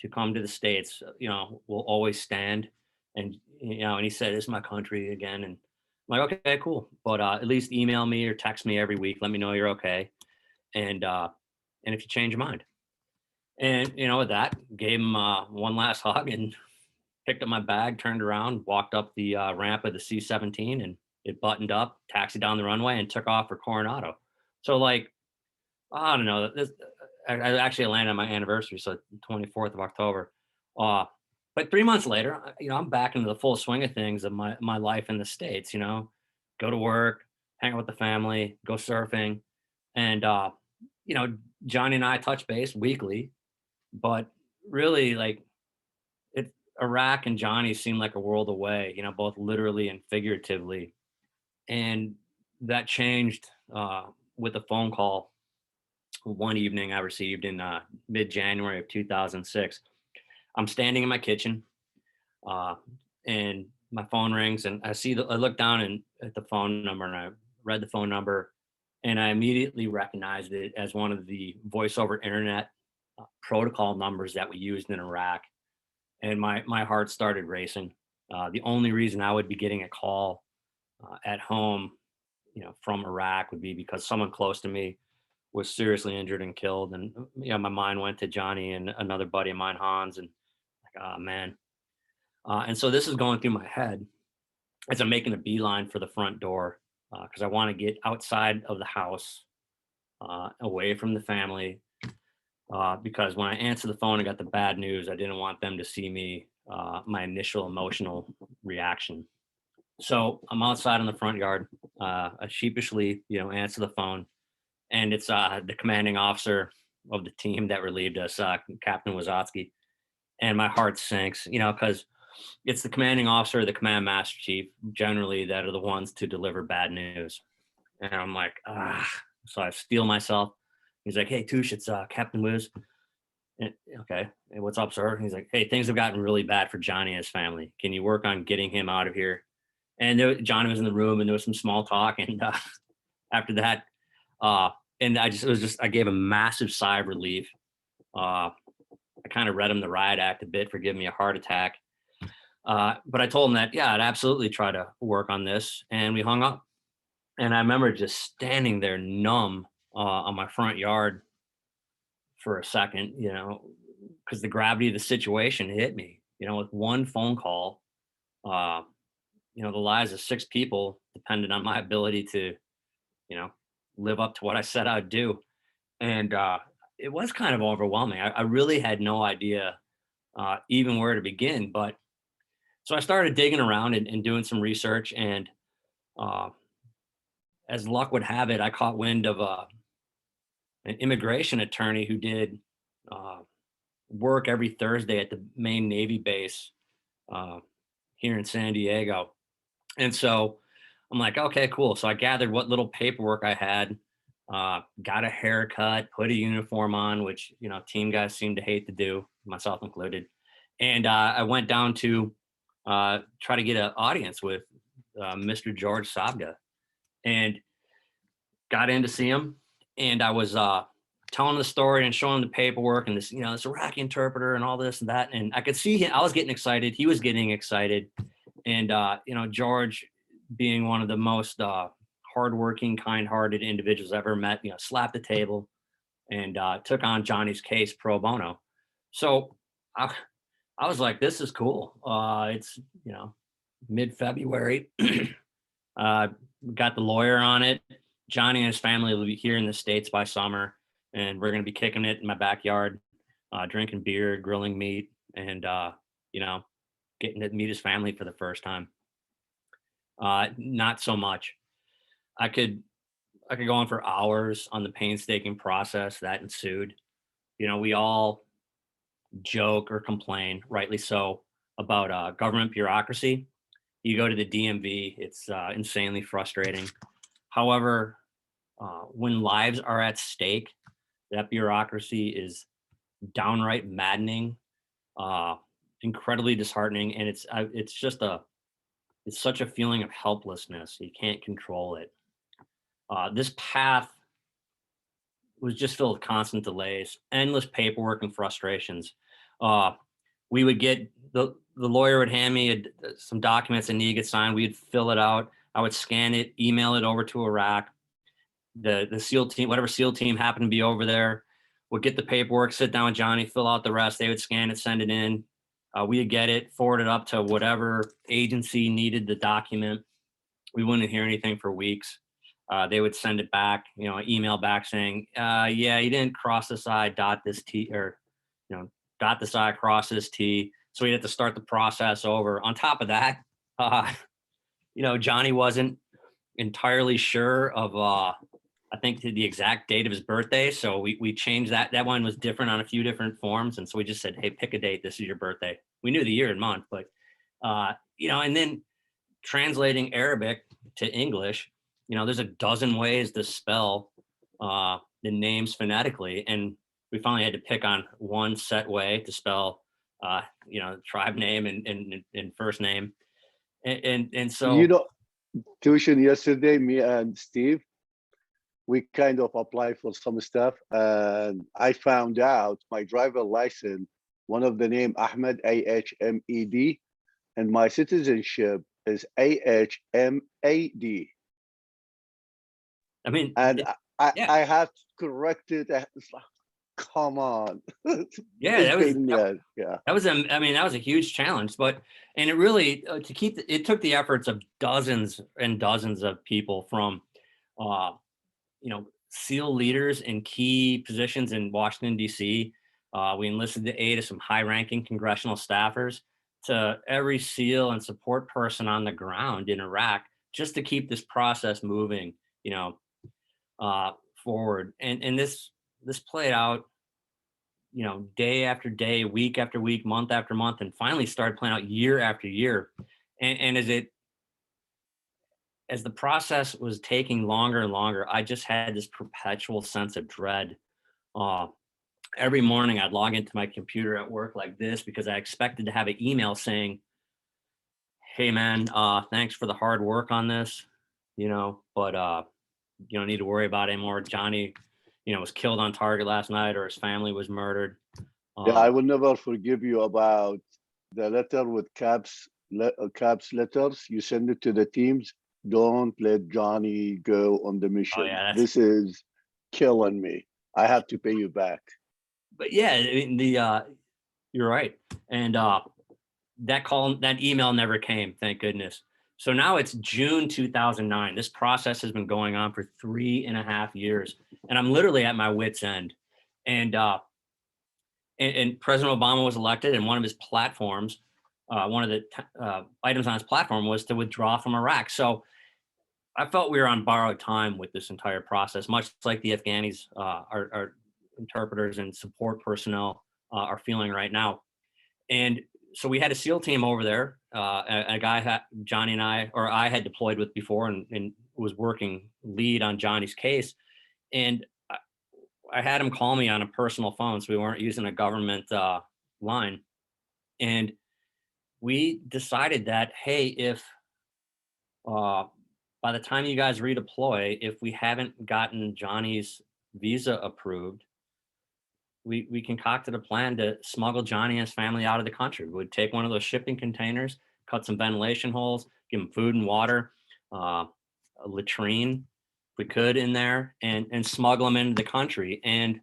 to come to the States, you know, will always stand. And, you know, and he said, "This is my country again." And I'm like, okay, cool. But at least email me or text me every week. Let me know you're okay. And if you change your mind. And, you know, with that, gave him one last hug and picked up my bag, turned around, walked up the ramp of the C-17, and it buttoned up, taxied down the runway, and took off for Coronado. So, like, I don't know. I actually landed on my anniversary, so 24th of October. But 3 months later, I'm back into the full swing of things of my life in the States. Go to work, hang out with the family, go surfing, and Johnny and I touch base weekly, but really like Iraq and Johnny seemed like a world away, both literally and figuratively. And that changed with a phone call one evening I received in mid-January of 2006. I'm standing in my kitchen, and my phone rings, and I look down at the phone number, and I read the phone number, and I immediately recognized it as one of the voice over internet protocol numbers that we used in Iraq. And my heart started racing. The only reason I would be getting a call at home, from Iraq would be because someone close to me was seriously injured and killed. And my mind went to Johnny and another buddy of mine, Hans, and like, oh man. And so this is going through my head as I'm making a beeline for the front door because I want to get outside of the house, away from the family. Because when I answered the phone and got the bad news, I didn't want them to see me, my initial emotional reaction. So I'm outside in the front yard. I sheepishly, answer the phone, and it's the commanding officer of the team that relieved us, Captain Wazotsky. And my heart sinks, because it's the commanding officer, the command master chief, generally that are the ones to deliver bad news. And I'm like, so I steel myself. He's like, hey, Tush, it's Captain Wiz. Okay, hey, what's up, sir? He's like, hey, things have gotten really bad for Johnny and his family. Can you work on getting him out of here? And Johnny was in the room, and there was some small talk. And after that, and I gave a massive sigh of relief. I kind of read him the Riot Act a bit for giving me a heart attack. But I told him that, yeah, I'd absolutely try to work on this. And we hung up. And I remember just standing there numb on my front yard for a second, because the gravity of the situation hit me, with one phone call, the lives of 6 people depended on my ability to, live up to what I said I'd do. And it was kind of overwhelming. I really had no idea even where to begin. But so I started digging around and doing some research. And as luck would have it, I caught wind of an immigration attorney who did work every Thursday at the main Navy base here in San Diego. And so I'm like, okay, cool. So I gathered what little paperwork I had, got a haircut, put a uniform on, which, team guys seem to hate to do, myself included. And I went down to try to get an audience with Mr. George Saga, and got in to see him. And I was telling the story and showing the paperwork and this, this Iraqi interpreter and all this and that. And I could see him, I was getting excited. He was getting excited. And, George, being one of the most hardworking, kind-hearted individuals I've ever met, slapped the table and took on Johnny's case pro bono. So I was like, this is cool. It's, mid-February. Got the lawyer on it. Johnny and his family will be here in the States by summer, and we're going to be kicking it in my backyard, drinking beer, grilling meat, and, getting to meet his family for the first time. Not so much. I could go on for hours on the painstaking process that ensued. We all joke or complain, rightly so, about government bureaucracy. You go to the DMV, it's insanely frustrating. However, when lives are at stake, that bureaucracy is downright maddening, incredibly disheartening, and it's such a feeling of helplessness. You can't control it. This path was just filled with constant delays, endless paperwork, and frustrations. We would get the lawyer would hand me some documents that need to get signed. We'd fill it out. I would scan it, email it over to Iraq. The SEAL team, whatever SEAL team happened to be over there, would get the paperwork, sit down with Johnny, fill out the rest. They would scan it, send it in. We'd get it, forward it up to whatever agency needed the document. We wouldn't hear anything for weeks. they would send it back, you know, an email back saying, yeah, you didn't cross this I, dot this T, or, you know, dot this I, cross this T. So we had to start the process over. On top of that, you know, Johnny wasn't entirely sure of, I think the exact date of his birthday. So we changed that. That one was different on a few different forms. And so we just said, hey, pick a date. This is your birthday. We knew the year and month, but, you know, and then translating Arabic to English, you know, there's a dozen ways to spell the names phonetically. And we finally had to pick on one set way to spell, you know, tribe name and first name. And You so, know, Tuition, yesterday, me and Steve, we kind of applied for some stuff, and I found out my driver license, one of the name Ahmed, Ahmed, and my citizenship is Ahmad. I mean, And yeah, I have to correct it. It's like, come on. yeah, It's been, yeah. that was I mean, that was a huge challenge, but, and it really, to keep, it took the efforts of dozens and dozens of people from, you know, SEAL leaders in key positions in Washington, D.C. We enlisted the aid of some high ranking congressional staffers to every SEAL and support person on the ground in Iraq, just to keep this process moving, you know, forward. And this played out, you know, day after day, week after week, month after month, and finally started playing out year after year. And as the process was taking longer and longer, I just had this perpetual sense of dread. Uh, every morning I'd log into my computer at work like this because I expected to have an email saying, hey man, thanks for the hard work on this, you know, but you don't need to worry about it anymore. Johnny, you know, was killed on target last night, or his family was murdered. Yeah, I will never forgive you about the letter with caps letters. You send it to the teams. Don't let Johnny go on the Oh mission. yeah, that's, This is killing me. I have to pay you back. but yeah, I mean, you're right. And that email never came, thank goodness. So now it's June 2009. This process has been going on for 3.5 years, and I'm literally at my wit's end. And and President Obama was elected, and one of his platforms, one of the items on his platform was to withdraw from Iraq. So I felt we were on borrowed time with this entire process, much like the Afghanis, our interpreters and support personnel are feeling right now. And so we had a SEAL team over there, a guy Johnny and I had deployed with before, and was working lead on Johnny's case. And I had him call me on a personal phone, so we weren't using a government line. And we decided that, hey, if by the time you guys redeploy, if we haven't gotten Johnny's visa approved, we concocted a plan to smuggle Johnny and his family out of the country. We would take one of those shipping containers, cut some ventilation holes, give them food and water, a latrine, if we could, in there, and smuggle them into the country. And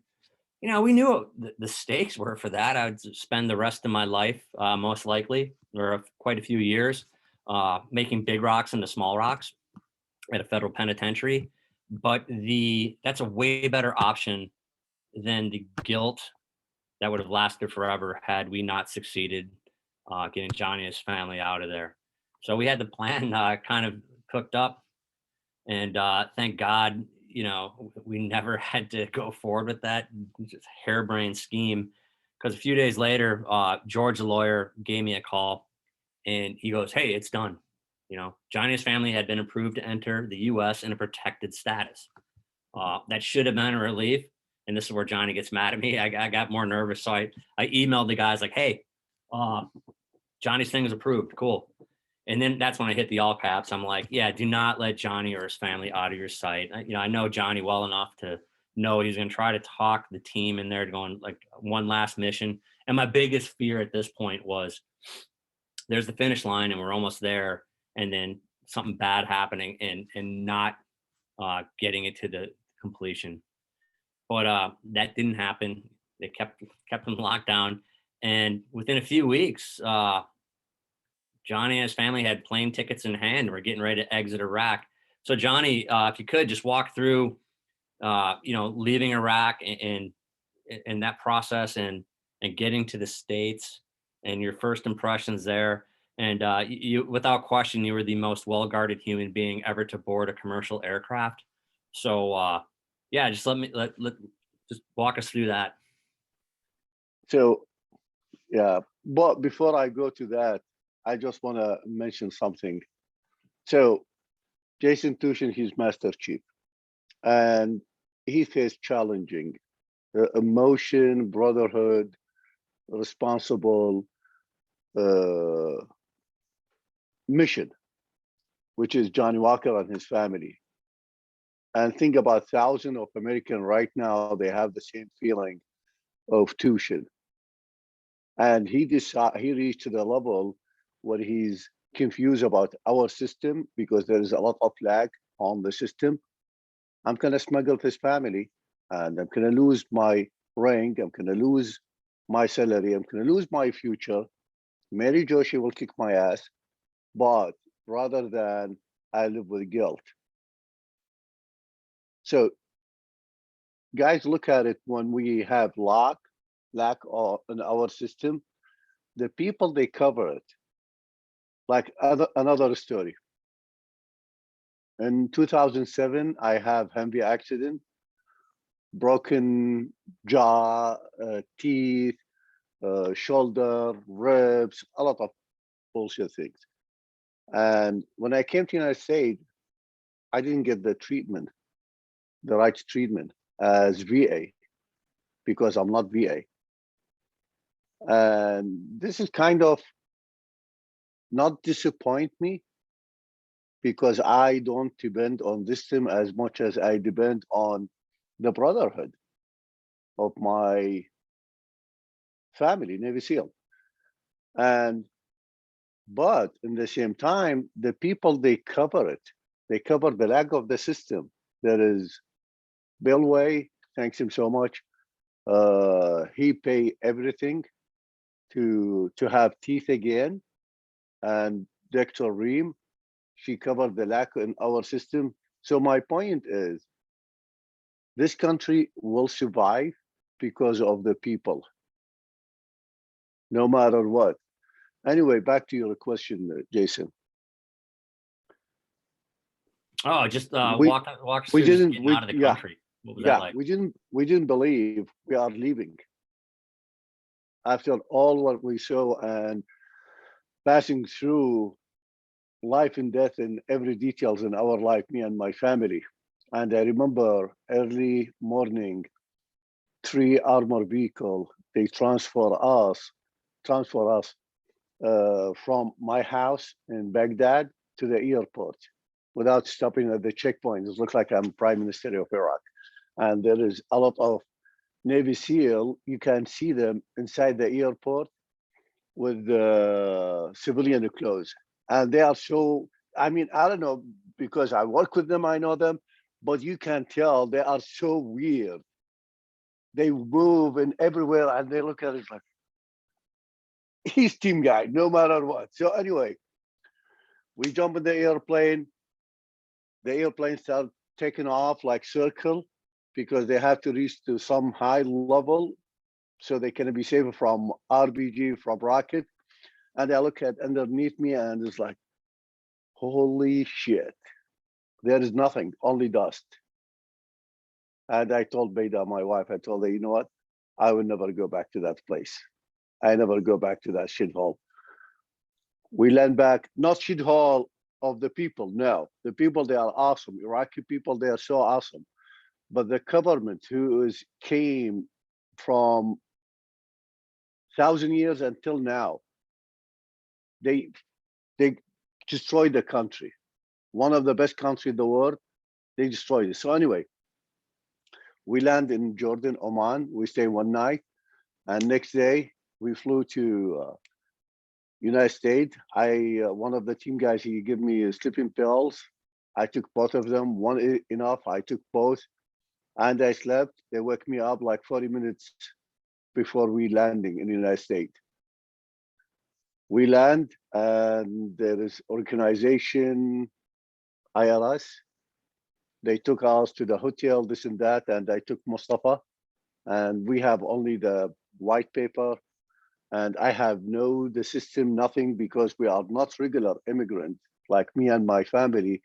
you know, we knew what the stakes were for that. I would spend the rest of my life, most likely, or quite a few years, making big rocks into small rocks at a federal penitentiary. But that's a way better option than the guilt that would have lasted forever had we not succeeded getting Johnny and his family out of there. So we had the plan kind of cooked up, and thank God, you know, we never had to go forward with that just harebrained scheme. Because a few days later, George, the lawyer, gave me a call, and he goes, "Hey, it's done. You know, Johnny's family had been approved to enter the U.S. in a protected status. That should have been a relief." And this is where Johnny gets mad at me. I got more nervous, so I emailed the guys like, "Hey, Johnny's thing is approved. Cool." And then that's when I hit the all caps. I'm like, "Yeah, do not let Johnny or his family out of your sight." You know, I know Johnny well enough to know he's going to try to talk the team in there to go on like one last mission. And my biggest fear at this point was there's the finish line and we're almost there, and then something bad happening and not getting it to the completion. But that didn't happen. They kept him locked down, and within a few weeks, Johnny and his family had plane tickets in hand. We're getting ready to exit Iraq. So Johnny, if you could just walk through, leaving Iraq and that process and getting to the States and your first impressions there. And you, without question, you were the most well-guarded human being ever to board a commercial aircraft. So yeah, just just walk us through that. So yeah, but before I go to that, I just want to mention something. So Jason Tuschen, he's Master Chief, and he faced challenging emotion, brotherhood, responsible mission, which is Johnny Walker and his family. And think about thousands of Americans right now, they have the same feeling of Tuschen. And he reached to the level where he's confused about our system because there is a lot of lag on the system. I'm going to smuggle his family and I'm going to lose my rank. I'm going to lose my salary. I'm going to lose my future. Mary Joshi will kick my ass. But rather than I live with guilt. So guys, look at it when we have lack in our system, the people, they cover it. Like another story. In 2007, I have Humvee accident, broken jaw, teeth, shoulder, ribs, a lot of bullshit things. And when I came to the United States, I didn't get the treatment, the right treatment as VA, because I'm not VA. And this is kind of not disappoint me, because I don't depend on this system as much as I depend on the brotherhood of my family, Navy SEAL. But in the same time, the people, they cover it. They cover the lack of the system. There is Bill Way, thanks him so much. He pay everything to have teeth again. And Dr. Reem, she covered the lack in our system. So my point is, this country will survive because of the people, no matter what. Anyway, back to your question, Jason. Oh, just We walk us we through just didn't getting out of the country. What was that like? we didn't believe we are leaving after all what we saw and passing through life and death in every details in our life, me and my family. And I remember early morning, 3 armored vehicle, they transfer us from my house in Baghdad to the airport without stopping at the checkpoint. It looks like I'm Prime Minister of Iraq. And there is a lot of Navy SEAL. You can see them inside the airport with civilian clothes. And they are so, I mean, I don't know, because I work with them, I know them, but you can tell they are so weird. They move in everywhere and they look at it like, he's team guy, no matter what. So anyway, we jump in the airplane. The airplane start taking off like circle because they have to reach to some high level so they can be safe from RPG, from rocket. And I look at underneath me and it's like, holy shit, there is nothing, only dust. And I told Beda, my wife, I told her, you know what? I will never go back to that place. I never go back to that shithole. We land back, not shithole of the people, no. The people, they are awesome. Iraqi people, they are so awesome. But the government came from 1,000 years until now, they destroyed the country. One of the best countries in the world, they destroyed it. So anyway, we land in Jordan, Oman. We stay one night, and next day we flew to United States. One of the team guys, he gave me sleeping pills. I took both of them. One enough. I took both, and I slept. They woke me up like 40 minutes before we landing in the United States. We land, and there is organization, IRS, They took us to the hotel, this and that, and I took Mustafa, and we have only the white paper, and I have no the system, nothing, because we are not regular immigrant like me and my family.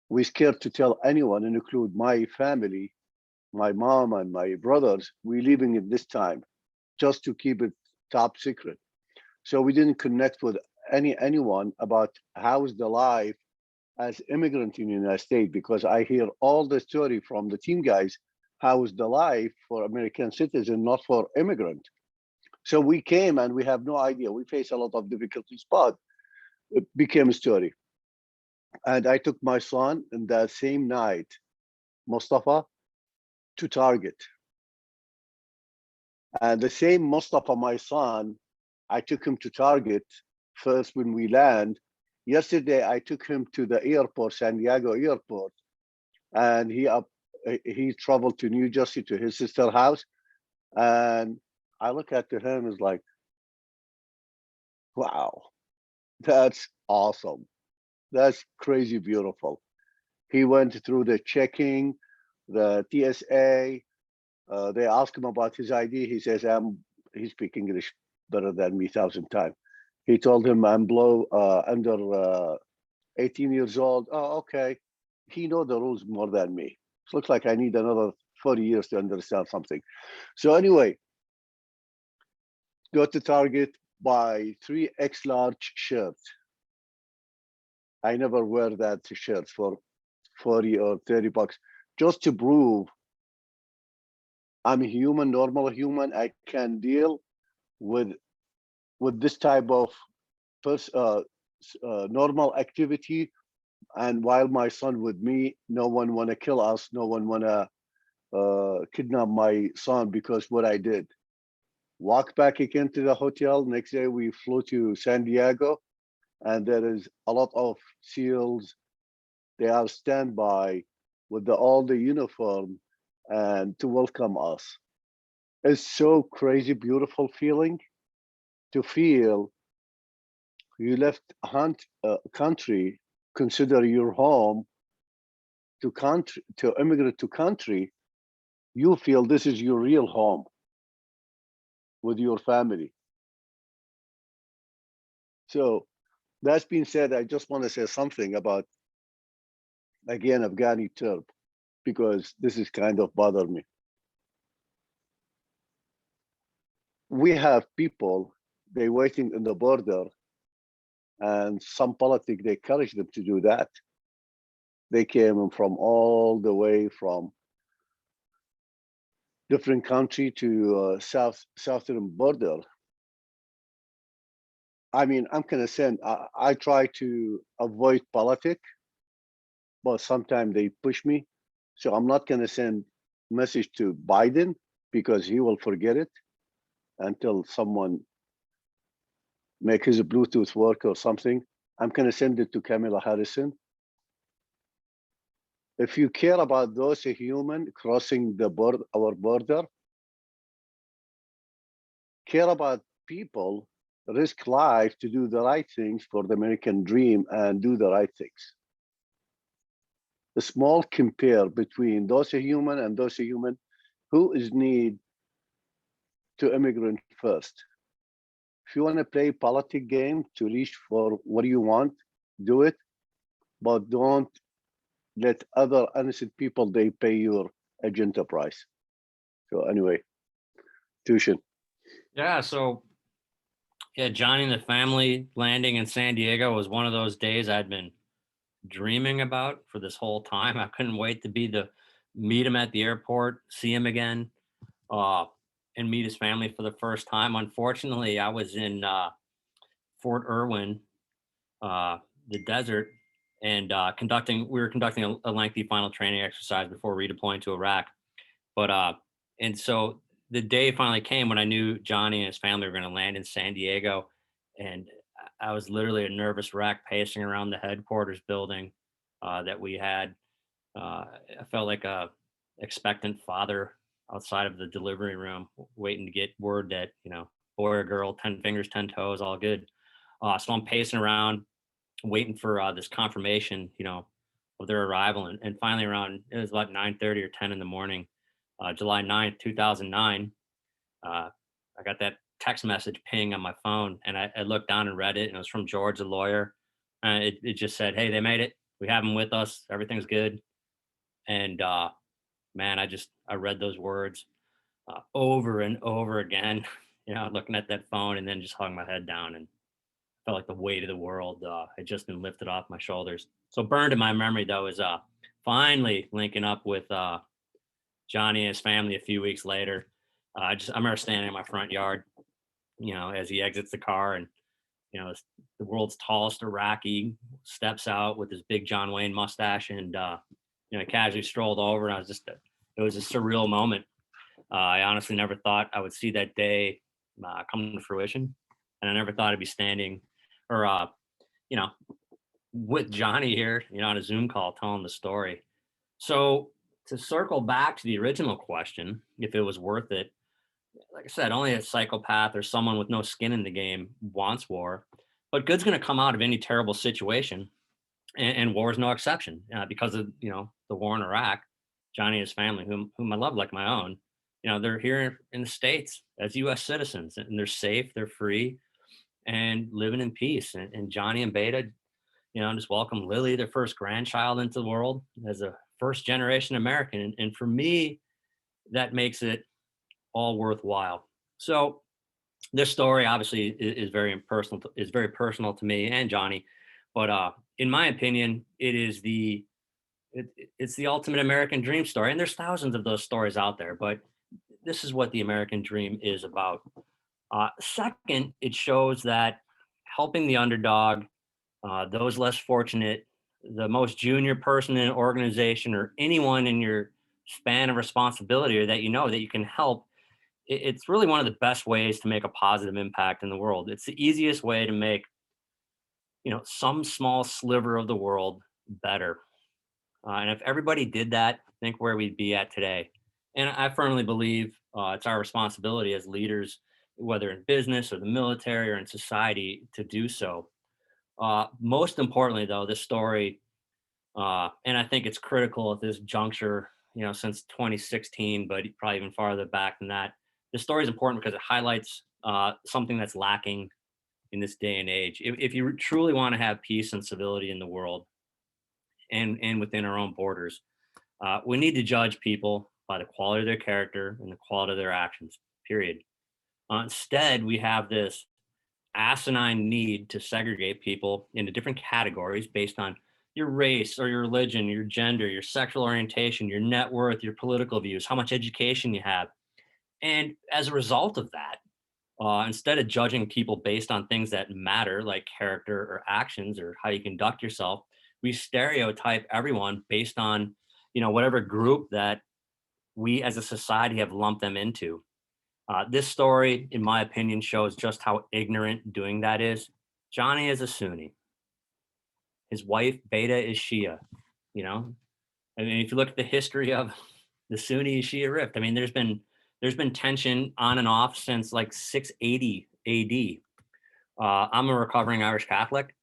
We scared to tell anyone, and include my family, my mom and my brothers. We leaving at this time, just to keep it top secret. So we didn't connect with anyone about how's the life as immigrant in the United States, because I hear all the story from the team guys, how is the life for American citizen, not for immigrant. So we came and we have no idea. We face a lot of difficulties, but it became a story. And I took my son in that same night, Mustafa, to Target. And the same Mustafa, my son, I took him to Target first when we land. Yesterday, I took him to the airport, San Diego airport, and he traveled to New Jersey to his sister's house. And I look at him as like, wow, that's awesome. That's crazy beautiful. He went through the checking, the TSA. They asked him about his ID. He says, he speaks English better than me 1,000 times. He told him I'm under 18 years old. Oh, okay. He knows the rules more than me. It looks like I need another 40 years to understand something. So anyway, go to Target, buy 3 X large shirts. I never wear that shirt for 40 or 30 bucks, just to prove I'm a human, normal human. I can deal with this type of normal activity. And while my son with me, no one wanna kill us. No one wanna kidnap my son because what I did. Walk back again to the hotel. Next day we flew to San Diego, and there is a lot of SEALs. They are standby with all the uniform and to welcome us. It's so crazy, beautiful feeling to feel you left country, consider your home, to immigrate to country. You feel this is your real home with your family. So that's being said, I just want to say something about, again, Afghani term, because this is kind of bothered me. We have people, they waiting in the border, and some politics, they encourage them to do that. They came from all the way from different country to southern border. I mean, I'm gonna send, I try to avoid politics, but sometimes they push me. So I'm not gonna send message to Biden because he will forget it until someone make his Bluetooth work or something. I'm gonna send it to Kamala Harrison. If you care about those human crossing the border, our border, care about people, risk life to do the right things for the American dream and do the right things. A small compare between those human and those human who is need to immigrant first. If you want to play politic game to reach for what you want, do it, but don't let other innocent people, they pay your agenda price. So anyway, Tuschen. Yeah, so yeah, Johnny and the family landing in San Diego was one of those days I'd been dreaming about for this whole time. I couldn't wait to meet him at the airport, see him again, and meet his family for the first time. Unfortunately, I was in Fort Irwin, the desert, and we were conducting a lengthy final training exercise before redeploying to Iraq. But and so the day finally came when I knew Johnny and his family were going to land in San Diego, and I was literally a nervous wreck pacing around the headquarters building that we had. I felt like a expectant father outside of the delivery room, waiting to get word that, boy or girl, 10 fingers, 10 toes, all good. So I'm pacing around, waiting for this confirmation, of their arrival. And finally around, it was about 9:30 or 10 in the morning, July 9th, 2009, I got that text message ping on my phone, and I looked down and read it, and it was from George, the lawyer. It just said, "Hey, they made it. We have them with us. Everything's good." And man, I read those words over and over again, looking at that phone, and then just hung my head down and felt like the weight of the world had just been lifted off my shoulders. So burned in my memory though is finally linking up with Johnny and his family a few weeks later. I remember standing in my front yard, as he exits the car, and the world's tallest Iraqi steps out with his big John Wayne mustache, and casually strolled over, and it was a surreal moment. I honestly never thought I would see that day come to fruition, and I never thought I'd be standing or with Johnny here, on a Zoom call telling the story. So to circle back to the original question, if it was worth it, like I said, only a psychopath or someone with no skin in the game wants war, but good's going to come out of any terrible situation, and war is no exception. Because of the war in Iraq. Johnny and his family, whom I love like my own, they're here in the States as U.S. citizens, and they're safe, they're free, and living in peace. And Johnny and Beta, just welcome Lily, their first grandchild, into the world as a first generation American. And for me, that makes it all worthwhile. So this story obviously is very personal to me and Johnny, but in my opinion, it's the ultimate American dream story. And there's thousands of those stories out there, but this is what the American dream is about. Second, it shows that helping the underdog, those less fortunate, the most junior person in an organization, or anyone in your span of responsibility, or that that you can help, it's really one of the best ways to make a positive impact in the world. It's the easiest way to make some small sliver of the world better. And if everybody did that, think where we'd be at today. And I firmly believe it's our responsibility as leaders, whether in business or the military or in society, to do so. Most importantly, though, this story, and I think it's critical at this juncture, since 2016, but probably even farther back than that. This story is important because it highlights something that's lacking in this day and age. If you truly want to have peace and civility in the world, and within our own borders, we need to judge people by the quality of their character and the quality of their actions, period. Instead, we have this asinine need to segregate people into different categories based on your race or your religion, your gender, your sexual orientation, your net worth, your political views, how much education you have. And as a result of that, instead of judging people based on things that matter, like character or actions or how you conduct yourself, we stereotype everyone based on, whatever group that we as a society have lumped them into. This story, in my opinion, shows just how ignorant doing that is. Johnny is a Suni. His wife, Beta, is Shia. I mean, if you look at the history of the Sunni-Shia rift, I mean, there's been tension on and off since like 680 AD. I'm a recovering Irish Catholic.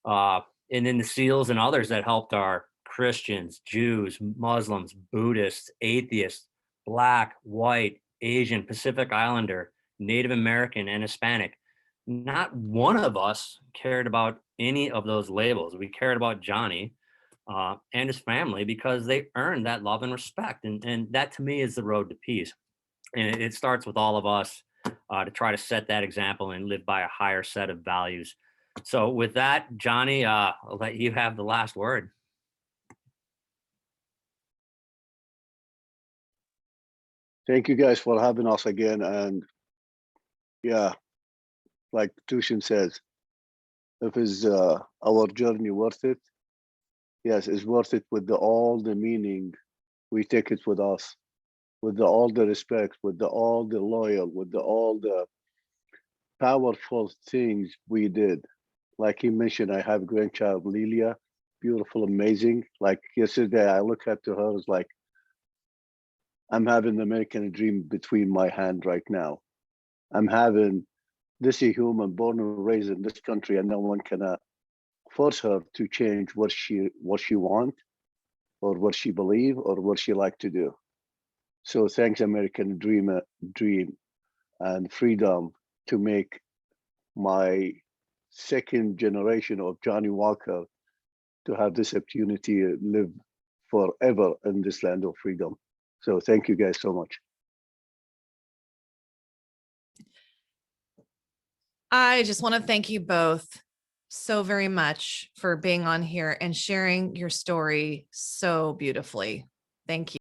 And then the SEALs and others that helped are Christians, Jews, Muslims, Buddhists, atheists, Black, white, Asian, Pacific Islander, Native American, and Hispanic. Not one of us cared about any of those labels. We cared about Johnny and his family because they earned that love and respect. And that to me is the road to peace. And it starts with all of us to try to set that example and live by a higher set of values. So with that, Johnny, I'll let you have the last word. Thank you guys for having us again. And yeah, like Tuschen says, if is our journey worth it? Yes, it's worth it with all the meaning. We take it with us, with all the respect, with all the loyal, with all the powerful things we did. Like he mentioned, I have grandchild Lilia, beautiful, amazing. Like yesterday, I look up to her, it's like, I'm having the American dream between my hand right now. I'm having this a human born and raised in this country, and no one can force her to change what she wants. or what she believe or what she like to do. So thanks American dream and freedom to make my second generation of Johnny Walker to have this opportunity to live forever in this land of freedom. So thank you guys so much. I just want to thank you both so very much for being on here and sharing your story so beautifully. Thank you.